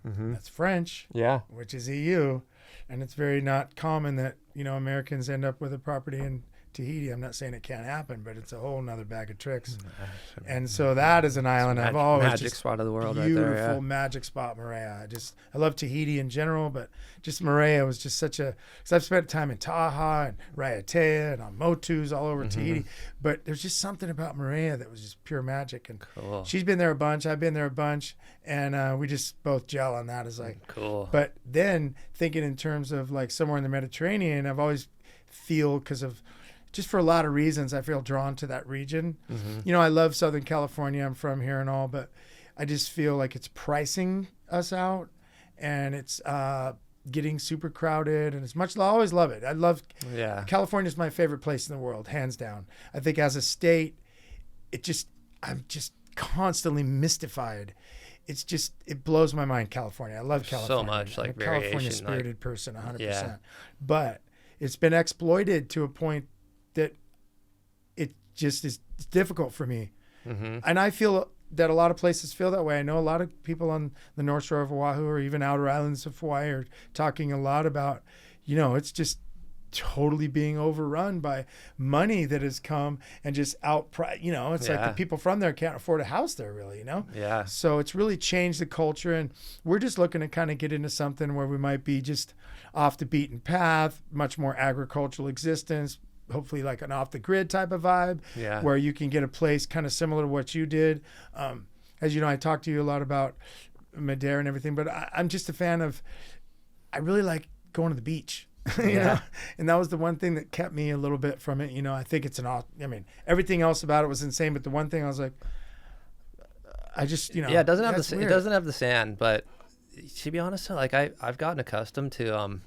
B: Mm-hmm.
A: That's French,
B: Yeah.
A: which is EU. And it's very not common that, Americans end up with a property in Tahiti. I'm not saying it can't happen, but it's a whole nother bag of tricks. And so that is an island I've always
B: magic
A: just
B: spot of the world
A: beautiful
B: right there. Yeah.
A: magic spot, Madeira. I love Tahiti in general, but just Madeira was just because I've spent time in Taha and Raiatea and on Motus all over Tahiti, but there's just something about Madeira that was just pure magic. And
B: Cool.
A: she's been there a bunch, I've been there a bunch, and we just both gel on that. As like,
B: Cool.
A: but then thinking in terms of like somewhere in the Mediterranean, I've always feel just for a lot of reasons, I feel drawn to that region.
B: Mm-hmm.
A: I love Southern California. I'm from here and all, but I just feel like it's pricing us out, and it's getting super crowded. And I always love it.
B: Yeah.
A: California is my favorite place in the world, hands down. I think as a state, I'm just constantly mystified. It blows my mind, California. I love California.
B: So much like
A: I'm a California
B: variation,
A: spirited person, 100%.
B: Yeah.
A: But it's been exploited to a point that it just is difficult for me.
B: Mm-hmm.
A: And I feel that a lot of places feel that way. I know a lot of people on the North Shore of Oahu or even outer islands of Hawaii are talking a lot about, it's just totally being overrun by money that has come and just it's like the people from there can't afford a house there really,
B: Yeah.
A: So it's really changed the culture, and we're just looking to kind of get into something where we might be just off the beaten path, much more agricultural existence, hopefully like an off the grid type of vibe,
B: Yeah.
A: where you can get a place kind of similar to what you did. As you know, I talked to you a lot about Madeira and everything, but I'm just a fan of, I really like going to the beach. And that was the one thing that kept me a little bit from it. I think it's everything else about it was insane, but the one thing I was like, I just,
B: Yeah, it doesn't have
A: that's
B: it
A: weird.
B: doesn't have the sand, but to be honest, like I've gotten accustomed to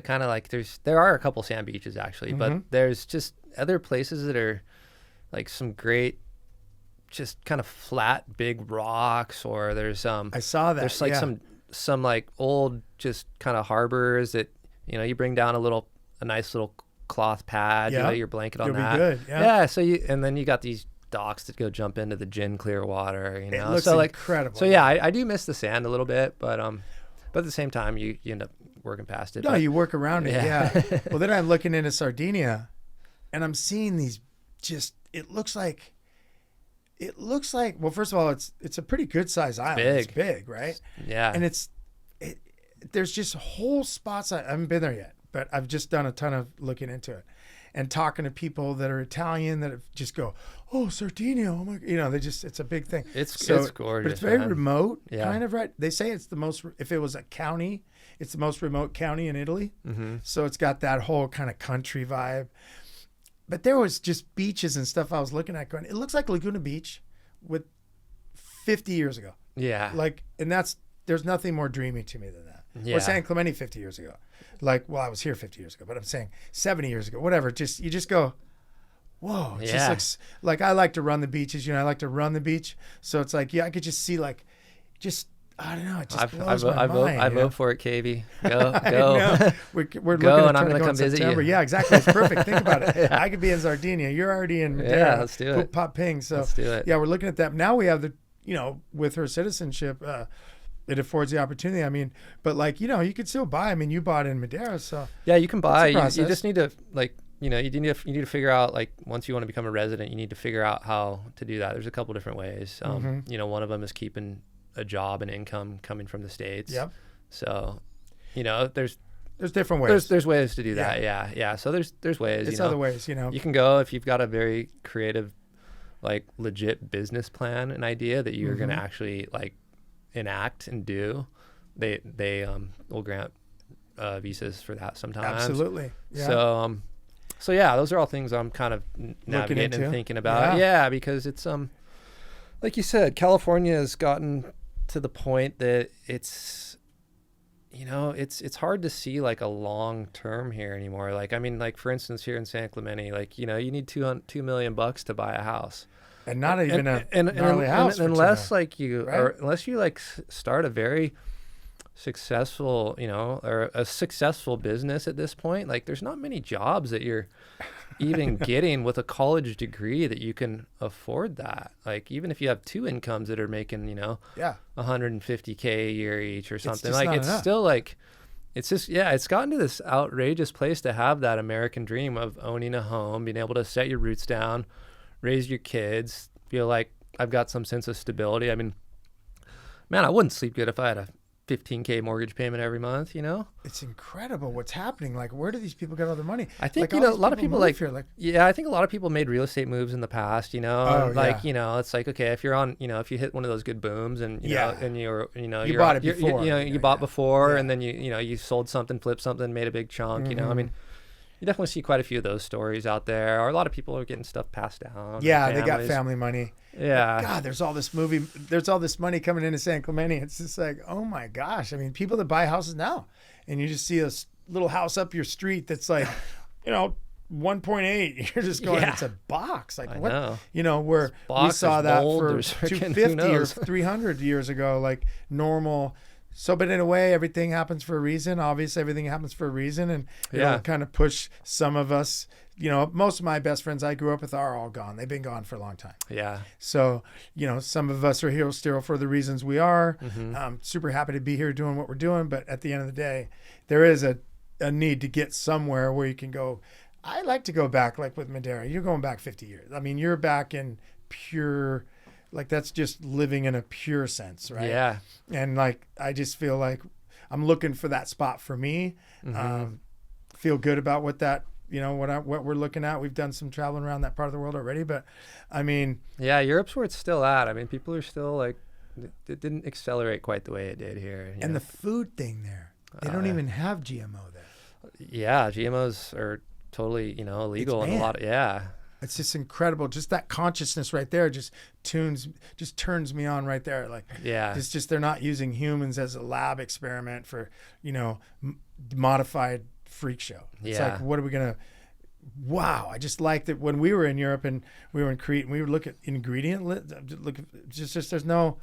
B: kind of like there are a couple sand beaches actually, but there's just other places that are like some great just kind of flat big rocks, or there's
A: I saw that.
B: there's like
A: yeah.
B: some some like old just kind of harbors that, you know, you bring down a nice little cloth pad, you lay your blanket on
A: You'll
B: that.
A: Be good. Yeah.
B: So and then you got these docks that go jump into the gin clear water, you know.
A: It looks
B: so like
A: incredible.
B: So yeah, I do miss the sand a little bit, but at the same time you end up working past it.
A: No,
B: but,
A: you work around it. Yeah. Well, then I'm looking into Sardinia, and I'm seeing these. It looks like. Well, first of all, it's a pretty good size island.
B: Big.
A: It's big, right?
B: Yeah.
A: And there's just whole spots. I haven't been there yet, but I've just done a ton of looking into it, and talking to people that are Italian that just go, "Oh, Sardinia! Oh my!" You know, it's a big thing.
B: It's gorgeous,
A: but it's very remote,
B: Yeah.
A: kind of, right? They say it's the most. If it was a county, it's the most remote county in Italy.
B: Mm-hmm.
A: So it's got that whole kind of country vibe. But there was just beaches and stuff I was looking at going, it looks like Laguna Beach with 50 years ago.
B: Yeah.
A: Like, and there's nothing more dreamy to me than that.
B: Yeah.
A: Or San Clemente 50 years ago. Like, well, I was here 50 years ago, but I'm saying 70 years ago, whatever. You just go, whoa. It just looks like I like to run the beaches. You know, I like to run the beach. So it's like, I could just see I don't know. It just blows my mind.
B: I vote for it, KV. Go.
A: I know. We're
B: go,
A: looking
B: and
A: at
B: I'm
A: going to
B: come visit
A: September.
B: you.
A: Yeah, exactly. It's perfect. Think about it. I could be in Sardinia. You're already in Madeira.
B: Yeah, let's do it.
A: Pop ping. So
B: let's do it.
A: Yeah, we're looking at that. Now we have with her citizenship, it affords the opportunity. I mean, but like, you know, you could still buy. I mean, you bought in Madeira, so
B: yeah, you can buy. You
A: process.
B: just need to you need to figure out, like, once you want to become a resident, you need to figure out how to do that. There's a couple different ways. You know, one of them is keeping a job and income coming from the States.
A: Yep.
B: So, you know, there's
A: different ways.
B: There's ways to do that. Yeah. So there's ways.
A: It's other ways, you know.
B: You can go if you've got a very creative, like, legit business plan, an idea that you're going to actually like enact and do. They will grant visas for that sometimes.
A: Absolutely. Yeah.
B: So yeah, those are all things I'm kind of navigating and thinking about. Yeah, because it's like you said, California has gotten to the point that it's, you know, it's hard to see like a long term here anymore. Like, I mean, like, for instance, here in San Clemente, like, you know, you need $2 million to buy a house,
A: and not even a gnarly house,
B: unless like you unless you like start a very successful, you know, or a successful business at this point. Like, there's not many jobs that you're even getting with a college degree that you can afford that. Like, even if you have two incomes that are making, you know, $150K a year each or something, like, it's still like, it's just, it's gotten to this outrageous place to have that American dream of owning a home, being able to set your roots down, raise your kids, feel like I've got some sense of stability. I mean, man, I wouldn't sleep good if I had a $15K mortgage payment every month, you know?
A: It's incredible what's happening. Like, where do these people get all their money?
B: I think,
A: like,
B: you know, a lot of people like, I think a lot of people made real estate moves in the past, you know, you know, it's like, okay, if you're on, you know, if you hit one of those good booms and, you know, and you
A: bought it before,
B: you bought before, and then you sold something, flipped something, made a big chunk, you know, I mean, you definitely see quite a few of those stories out there, or a lot of people are getting stuff passed down.
A: Yeah, they got family money.
B: Yeah.
A: God, there's all this money coming into San Clemente. It's just like, oh my gosh. I mean, people that buy houses now, and you just see a little house up your street that's like, you know, 1.8. You're just going, it's a box. Like, what? Know. You know, where we saw that for 250 or 300 years ago, like normal. So, but in a way, everything happens for a reason. Obviously, everything happens for a reason. And it'll kind of push some of us, you know, most of my best friends I grew up with are all gone. They've been gone for a long time. Yeah. So, you know, some of us are here still for the reasons we are. I'm super happy to be here doing what we're doing. But at the end of the day, there is a need to get somewhere where you can go. I like to go back, like with Madeira. You're going back 50 years. I mean, you're back in pure... Like, that's just living in a pure sense, right? Yeah. And like, I just feel like I'm looking for that spot for me. Feel good about what that, you know, what we're looking at. We've done some traveling around that part of the world already, but I mean,
B: yeah, Europe's where it's still at. I mean, people are still like, it didn't accelerate quite the way it did here.
A: And the food thing there, they don't even have GMO there.
B: Yeah, GMOs are totally, you know, illegal in a lot of,
A: It's just incredible. Just that consciousness right there just turns me on right there. Like, it's just, they're not using humans as a lab experiment for, you know, modified freak show. It's like, what are we going to, wow. I just like that when we were in Europe and we were in Crete and we would look at ingredient, there's no,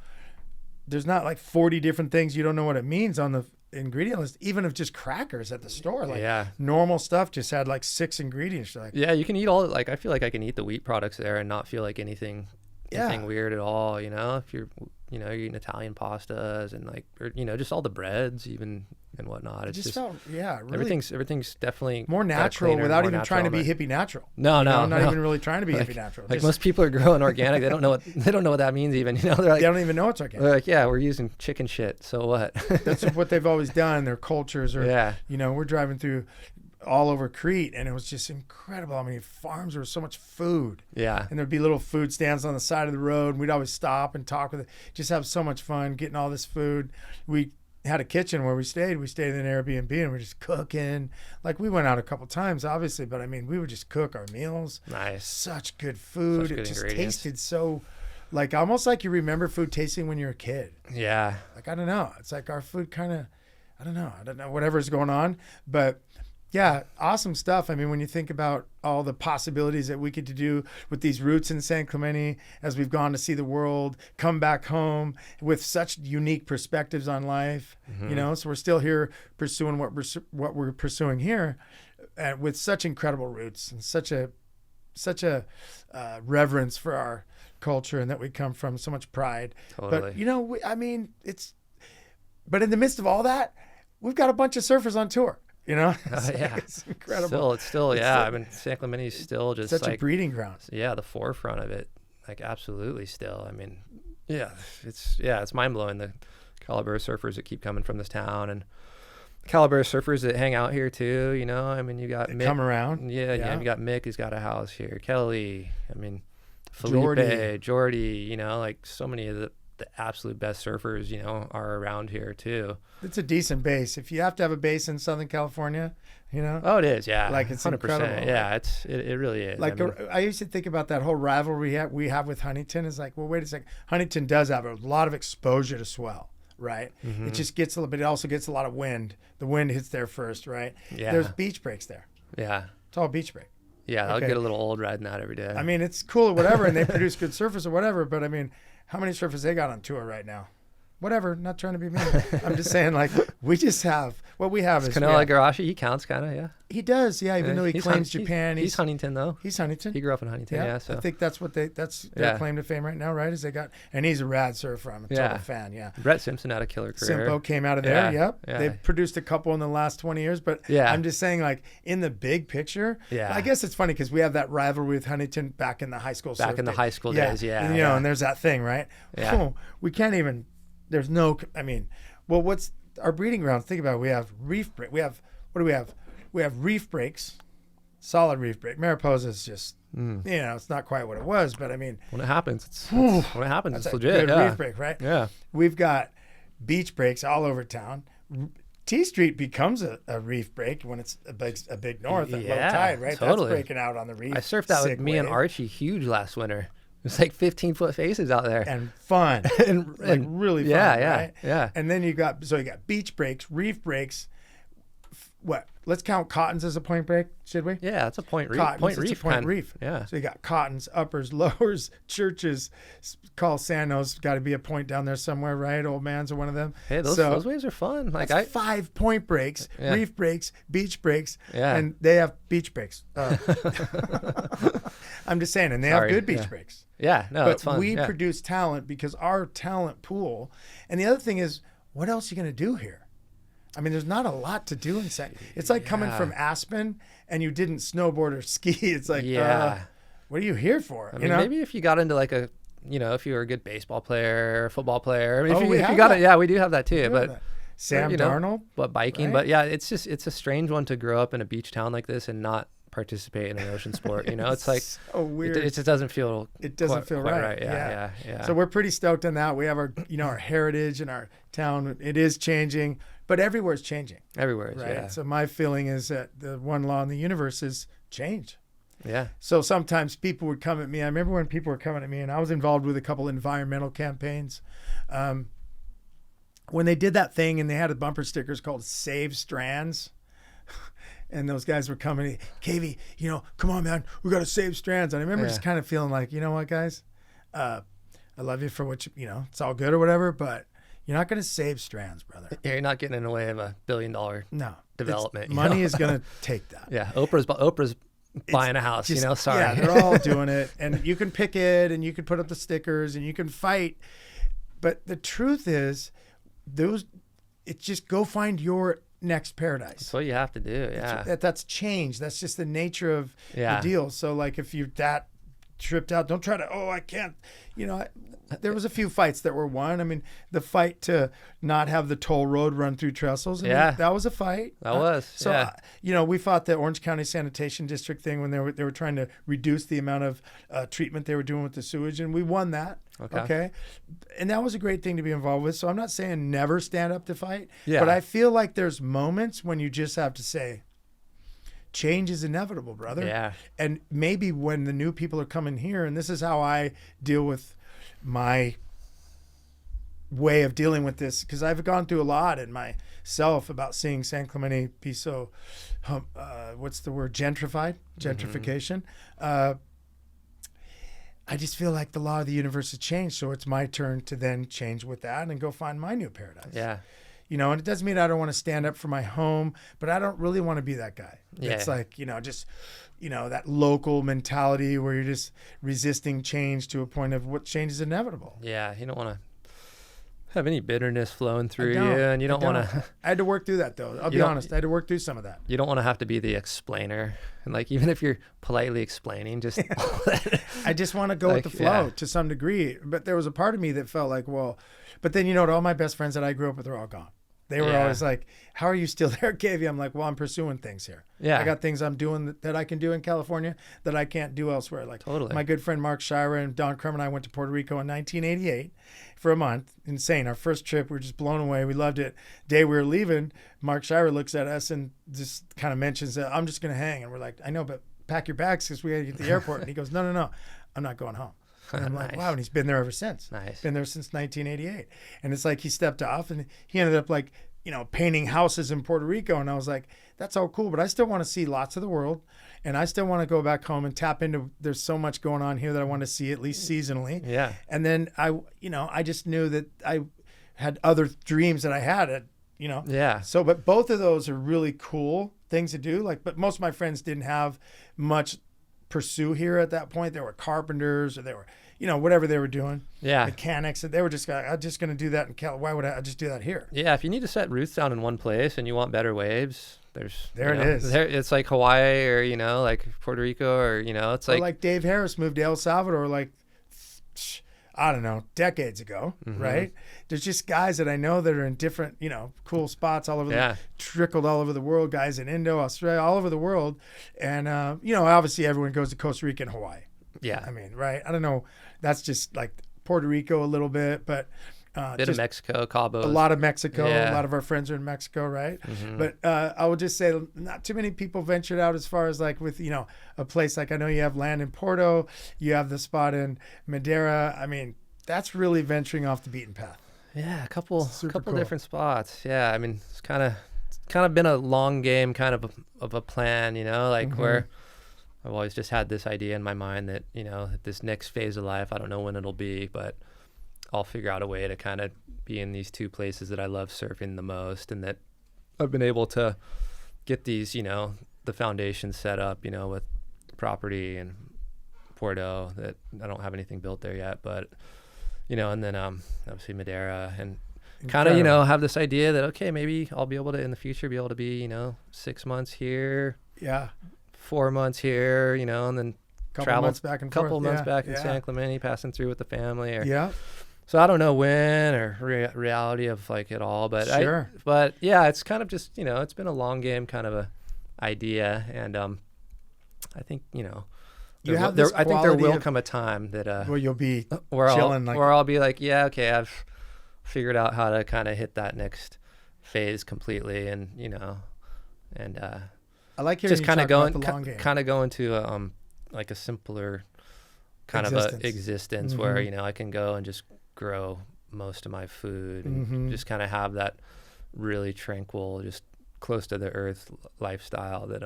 A: there's not like 40 different things you don't know what it means on the ingredient list, even if just crackers at the store, like normal stuff just had like 6 ingredients. Like,
B: you can eat all, like, I feel like I can eat the wheat products there and not feel like anything weird at all, you know, if you're eating Italian pastas and like, or, you know, just all the breads even and whatnot. It's just felt, really everything's definitely
A: more natural without even trying to be hippie natural.
B: No,
A: even really trying to be hippie natural.
B: Like most people are growing organic. They don't know what that means even, you know, they're like,
A: they don't even know it's organic.
B: They're like, yeah, we're using chicken shit. So what?
A: That's what they've always done. Their cultures are, you know, we're driving through all over Crete, and it was just incredible how many farms. There was so much food.
B: Yeah.
A: And there'd be little food stands on the side of the road, and we'd always stop and talk with it. Just have so much fun getting all this food. We had a kitchen where we stayed. We stayed in an Airbnb, and we're just cooking. Like, we went out a couple times, obviously, but I mean, we would just cook our meals.
B: Nice.
A: Such good food.
B: Such good
A: it just
B: ingredients.
A: tasted so, like, almost like you remember food tasting when you're a kid.
B: Yeah.
A: Like, I don't know. It's like our food kind of, I don't know, whatever's going on, but yeah, awesome stuff. I mean, when you think about all the possibilities that we get to do with these roots in San Clemente as we've gone to see the world, come back home with such unique perspectives on life, you know, so we're still here pursuing what we're pursuing here with such incredible roots and such a reverence for our culture, and that we come from so much pride.
B: Totally.
A: But, you know, but in the midst of all that, we've got a bunch of surfers on tour. You know, it's incredible.
B: It's still, I mean, San Clemente is still just
A: such
B: like
A: a breeding ground.
B: Yeah, the forefront of it, like absolutely still. I mean, it's mind blowing, the caliber of surfers that keep coming from this town, and caliber of surfers that hang out here too. You know, I mean, you got Mick,
A: come around.
B: Yeah. You got Mick, who's got a house here. Kelly, I mean, Felipe, Jordy. You know, like so many of the absolute best surfers, you know, are around here too.
A: It's a decent base. If you have to have a base in Southern California, you know.
B: Oh, it is, yeah.
A: Like, it's 100%. Incredible.
B: Yeah, it really is.
A: Like, I mean, I used to think about that whole rivalry we have with Huntington. Is like, well, wait a second. Huntington does have a lot of exposure to swell, right? Mm-hmm. It just gets a little bit. It also gets a lot of wind. The wind hits there first, right?
B: Yeah.
A: There's beach breaks there.
B: Yeah.
A: It's all beach break.
B: Yeah, I'll get a little old riding that every day.
A: I mean, it's cool or whatever, and they produce good surfers or whatever, but I mean, how many surfers they got on tour right now? Whatever, not trying to be mean. I'm just saying, like, we just have what we have. Is
B: Kanoa Igarashi, he counts kind of, yeah.
A: He does, yeah. Even though he claims Japan,
B: he's Huntington though.
A: He's Huntington.
B: He grew up in Huntington, yeah. So
A: I think that's what that's their claim to fame right now, right? Is they got, and he's a rad surfer. I'm a total fan, yeah.
B: Brett Simpson had a killer career.
A: Simpo came out of there, yep. Yeah. They've produced a couple in the last 20 years, but I'm just saying, like, in the big picture, I guess it's funny because we have that rivalry with Huntington back in the high school.
B: Back in the high school days, yeah.
A: And, you know, and there's that thing, right?
B: Yeah.
A: Oh, we can't even. There's no, I mean, well, what's our breeding grounds? Think about it. We have reef break. We have reef breaks, solid reef break. Mariposa is just, you know, it's not quite what it was, but I mean,
B: when it happens, it's legit.
A: Good reef break, right?
B: Yeah.
A: We've got beach breaks all over town. T Street becomes a reef break when it's a big north at low tide, right?
B: Totally.
A: That's breaking out on the reef.
B: I surfed that with me and Archie huge last winter. It's like 15-foot faces out there.
A: And fun. and really fun. Right?
B: Yeah.
A: And then you got beach breaks, reef breaks. What? Let's count Cottons as a point break, should we?
B: Yeah, it's a point reef.
A: Point reef.
B: Yeah.
A: So you got Cottons, uppers, lowers, churches. Call Santos. Got to be a point down there somewhere, right? Old Man's or one of them.
B: Hey, those waves are fun. Like,
A: 5 point breaks, reef breaks, beach breaks, and they have beach breaks. I'm just saying, and they have good beach breaks.
B: Yeah, no, it's fun.
A: But we produce talent because our talent pool. And the other thing is, what else are you going to do here? I mean, there's not a lot to do in San. It's like coming from Aspen and you didn't snowboard or ski. It's like, what are you here for?
B: I mean, maybe if you got into like a, you know, if you were a good baseball player, football player. I mean,
A: if you got
B: it, we do have that too. But
A: Sam Darnold,
B: but biking,
A: right?
B: But it's a strange one to grow up in a beach town like this and not participate in an ocean sport. You know, it's like
A: so weird.
B: It just doesn't feel.
A: It doesn't feel right.
B: Yeah.
A: So we're pretty stoked on that. We have our, you know, our heritage and our town. It is changing, but everywhere's changing.
B: Everywhere,
A: right?
B: Yeah.
A: So my feeling is that the one law in the universe is change.
B: Yeah.
A: So sometimes people would come at me. I remember when people were coming at me, and I was involved with a couple environmental campaigns. When they did that thing and they had a bumper stickers called Save Strands. And those guys were coming, KV, you know, come on, man, we got to save strands. And I remember just kind of feeling like, you know what, guys, I love you for what you know, it's all good or whatever, but You're not going to save strands, brother.
B: Yeah, you're not getting in the way of $1 billion
A: No.
B: development.
A: Money is going to take that.
B: Yeah, Oprah's buying a house,
A: just,
B: sorry.
A: Yeah, they're all doing it. And you can pick it and you can put up the stickers and you can fight. But the truth is, it's just go find your next paradise.
B: That's what you have to do, yeah.
A: That's change. That's just the nature of the deal. So like if you're that tripped out, don't try to, I can't, there was a few fights that were won. I mean, the fight to not have the toll road run through Trestles. That was a fight.
B: That was.
A: So, we fought the Orange County Sanitation District thing when they were trying to reduce the amount of treatment they were doing with the sewage, and we won that. Okay. And that was a great thing to be involved with. So I'm not saying never stand up to fight, but I feel like there's moments when you just have to say, change is inevitable, brother.
B: Yeah.
A: And maybe when the new people are coming here, and this is how I deal with my way of dealing with this, because I've gone through a lot in myself about seeing San Clemente be so, what's the word? Gentrification. I just feel like the law of the universe has changed. So it's my turn to then change with that and go find my new paradise.
B: Yeah.
A: And it doesn't mean I don't want to stand up for my home, but I don't really want to be that guy. It's like, just, that local mentality where you're just resisting change to a point of what change is inevitable.
B: Yeah. You don't want to have any bitterness flowing through you, and you don't want to.
A: I had to work through that, though. I'll be honest. I had to work through some of that.
B: You don't want to have to be the explainer, and like even if you're politely explaining, just
A: I just want to go with the flow to some degree. But there was a part of me that felt like, but then all my best friends that I grew up with are all gone. They were always like, how are you still there, KV? I'm like, well, I'm pursuing things here.
B: Yeah.
A: I got things I'm doing that I can do in California that I can't do elsewhere. Like my good friend Mark Shira and Don Crum and I went to Puerto Rico in 1988 for a month. Insane. Our first trip, we were just blown away. We loved it. Day we were leaving, Mark Shira looks at us and just kind of mentions that I'm just going to hang. And we're like, I know, but pack your bags because we got to get to the airport. And he goes, no, I'm not going home. And I'm like, wow. And he's been there ever since.
B: Nice.
A: Been there since 1988. And it's like he stepped off and he ended up like, painting houses in Puerto Rico. And I was like, that's all cool, but I still want to see lots of the world. And I still want to go back home and tap into, there's so much going on here that I want to see at least seasonally.
B: Yeah.
A: And then I just knew that I had other dreams that I had,
B: Yeah.
A: So, but both of those are really cool things to do. But most of my friends didn't have much pursue here at that point. They were carpenters or they were, whatever they were doing.
B: Yeah.
A: Mechanics. They were just I'm just going to do that in Cal. Why would I just do that here?
B: Yeah. If you need to set roots down in one place and you want better waves,
A: there it is.
B: It's like Hawaii or, like Puerto Rico or, it's
A: like Dave Harris moved to El Salvador, like, I don't know, decades ago, right? There's just guys that I know that are in different, cool spots all over trickled all over the world, guys in Indo, Australia, all over the world. And, obviously everyone goes to Costa Rica and Hawaii.
B: Yeah.
A: I mean, right. I don't know. That's just like Puerto Rico a little bit, but
B: bit of Mexico, Cabo.
A: A lot of Mexico.
B: Yeah.
A: A lot of our friends are in Mexico, right? But I would just say not too many people ventured out as far as like with, a place like I know you have land in Puerto, you have the spot in Madeira. I mean, that's really venturing off the beaten path.
B: Yeah, a couple
A: cool.
B: different spots. Yeah, I mean, it's kind of been a long game kind of a plan, where I've always just had this idea in my mind that, this next phase of life, I don't know when it'll be, but I'll figure out a way to kind of be in these two places that I love surfing the most, and that I've been able to get these, the foundation set up, with property and Puerto that I don't have anything built there yet, but, and then obviously Madeira and kind of, have this idea that, okay, maybe I'll be able to in the future be able to be, 6 months here.
A: Yeah.
B: 4 months here, and then
A: couple months back and forth.
B: Couple months back in San Clemente, passing through with the family. So I don't know when or reality of like it all, but
A: sure.
B: But yeah, it's kind of just it's been a long game kind of a idea, and I think
A: I think
B: there will come a time that
A: where you'll be
B: where
A: chilling,
B: where I'll be like, yeah, okay, I've figured out how to kind of hit that next phase completely, and
A: I like hearing
B: just kind of
A: going
B: to like a simpler kind of a existence where I can go and just grow most of my food and just kind of have that really tranquil, just close to the earth lifestyle that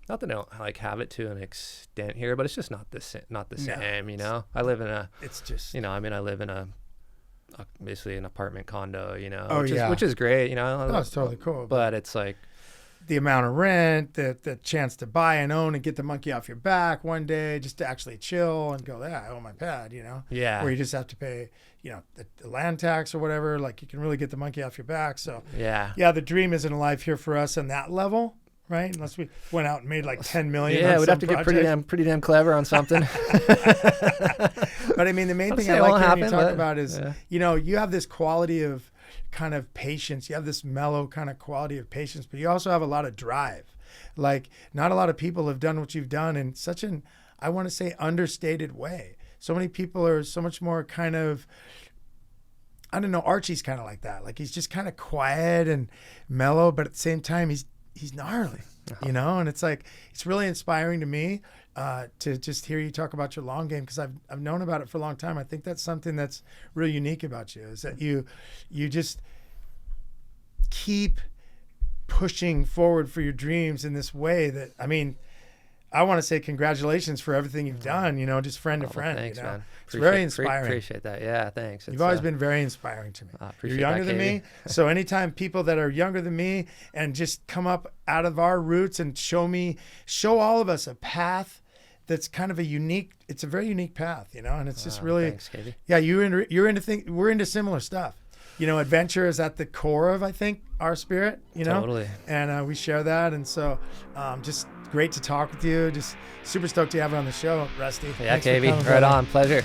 B: not that I don't like have it to an extent here, but it's just not the same. I live in a.
A: It's just.
B: I live in a basically an apartment condo, you know,
A: Oh, yeah.
B: which is great, you know.
A: That's totally cool.
B: But it's like
A: the amount of rent, the chance to buy and own and get the monkey off your back one day, just to actually chill and go, yeah, I own my pad, you know.
B: Yeah.
A: Where you just have to pay, you know, the land tax or whatever. Like you can really get the monkey off your back. So
B: yeah,
A: the dream isn't alive here for us on that level. Right, unless we went out and made like 10 million.
B: Yeah,
A: on
B: we'd
A: some
B: have to
A: project.
B: get pretty damn clever on something.
A: But I mean, the main thing I like hearing you talk about is, you know, you have this quality of kind of patience. You have this mellow kind of quality of patience, but you also have a lot of drive. Like, not a lot of people have done what you've done in such an, I want to say, understated way. So many people are so much more kind of, I don't know, Archie's kind of like that. Like, he's just kind of quiet and mellow, but at the same time, he's gnarly, you know? And it's like, it's really inspiring to me to just hear you talk about your long game, because I've known about it for a long time. I think that's something that's really unique about you, is that you just keep pushing forward for your dreams in this way that, I mean, I want to say congratulations for everything you've done, you know, just friend to friend.
B: Thanks,
A: you know?
B: man.
A: It's very inspiring.
B: Appreciate that. Yeah, thanks.
A: You've always been very inspiring to me. You're younger than me. So anytime people that are younger than me and just come up out of our roots and show all of us a path that's kind of it's a very unique path, you know, and it's just really,
B: thanks, Katie.
A: Yeah, we're into similar stuff. You know, adventure is at the core of, I think, our spirit, you know,
B: Totally.
A: And we share that. And so just great to talk with you. Just super stoked to have you on the show, Rusty.
B: Yeah,
A: Thanks for
B: Katie.
A: coming,
B: Right
A: brother.
B: on. Pleasure.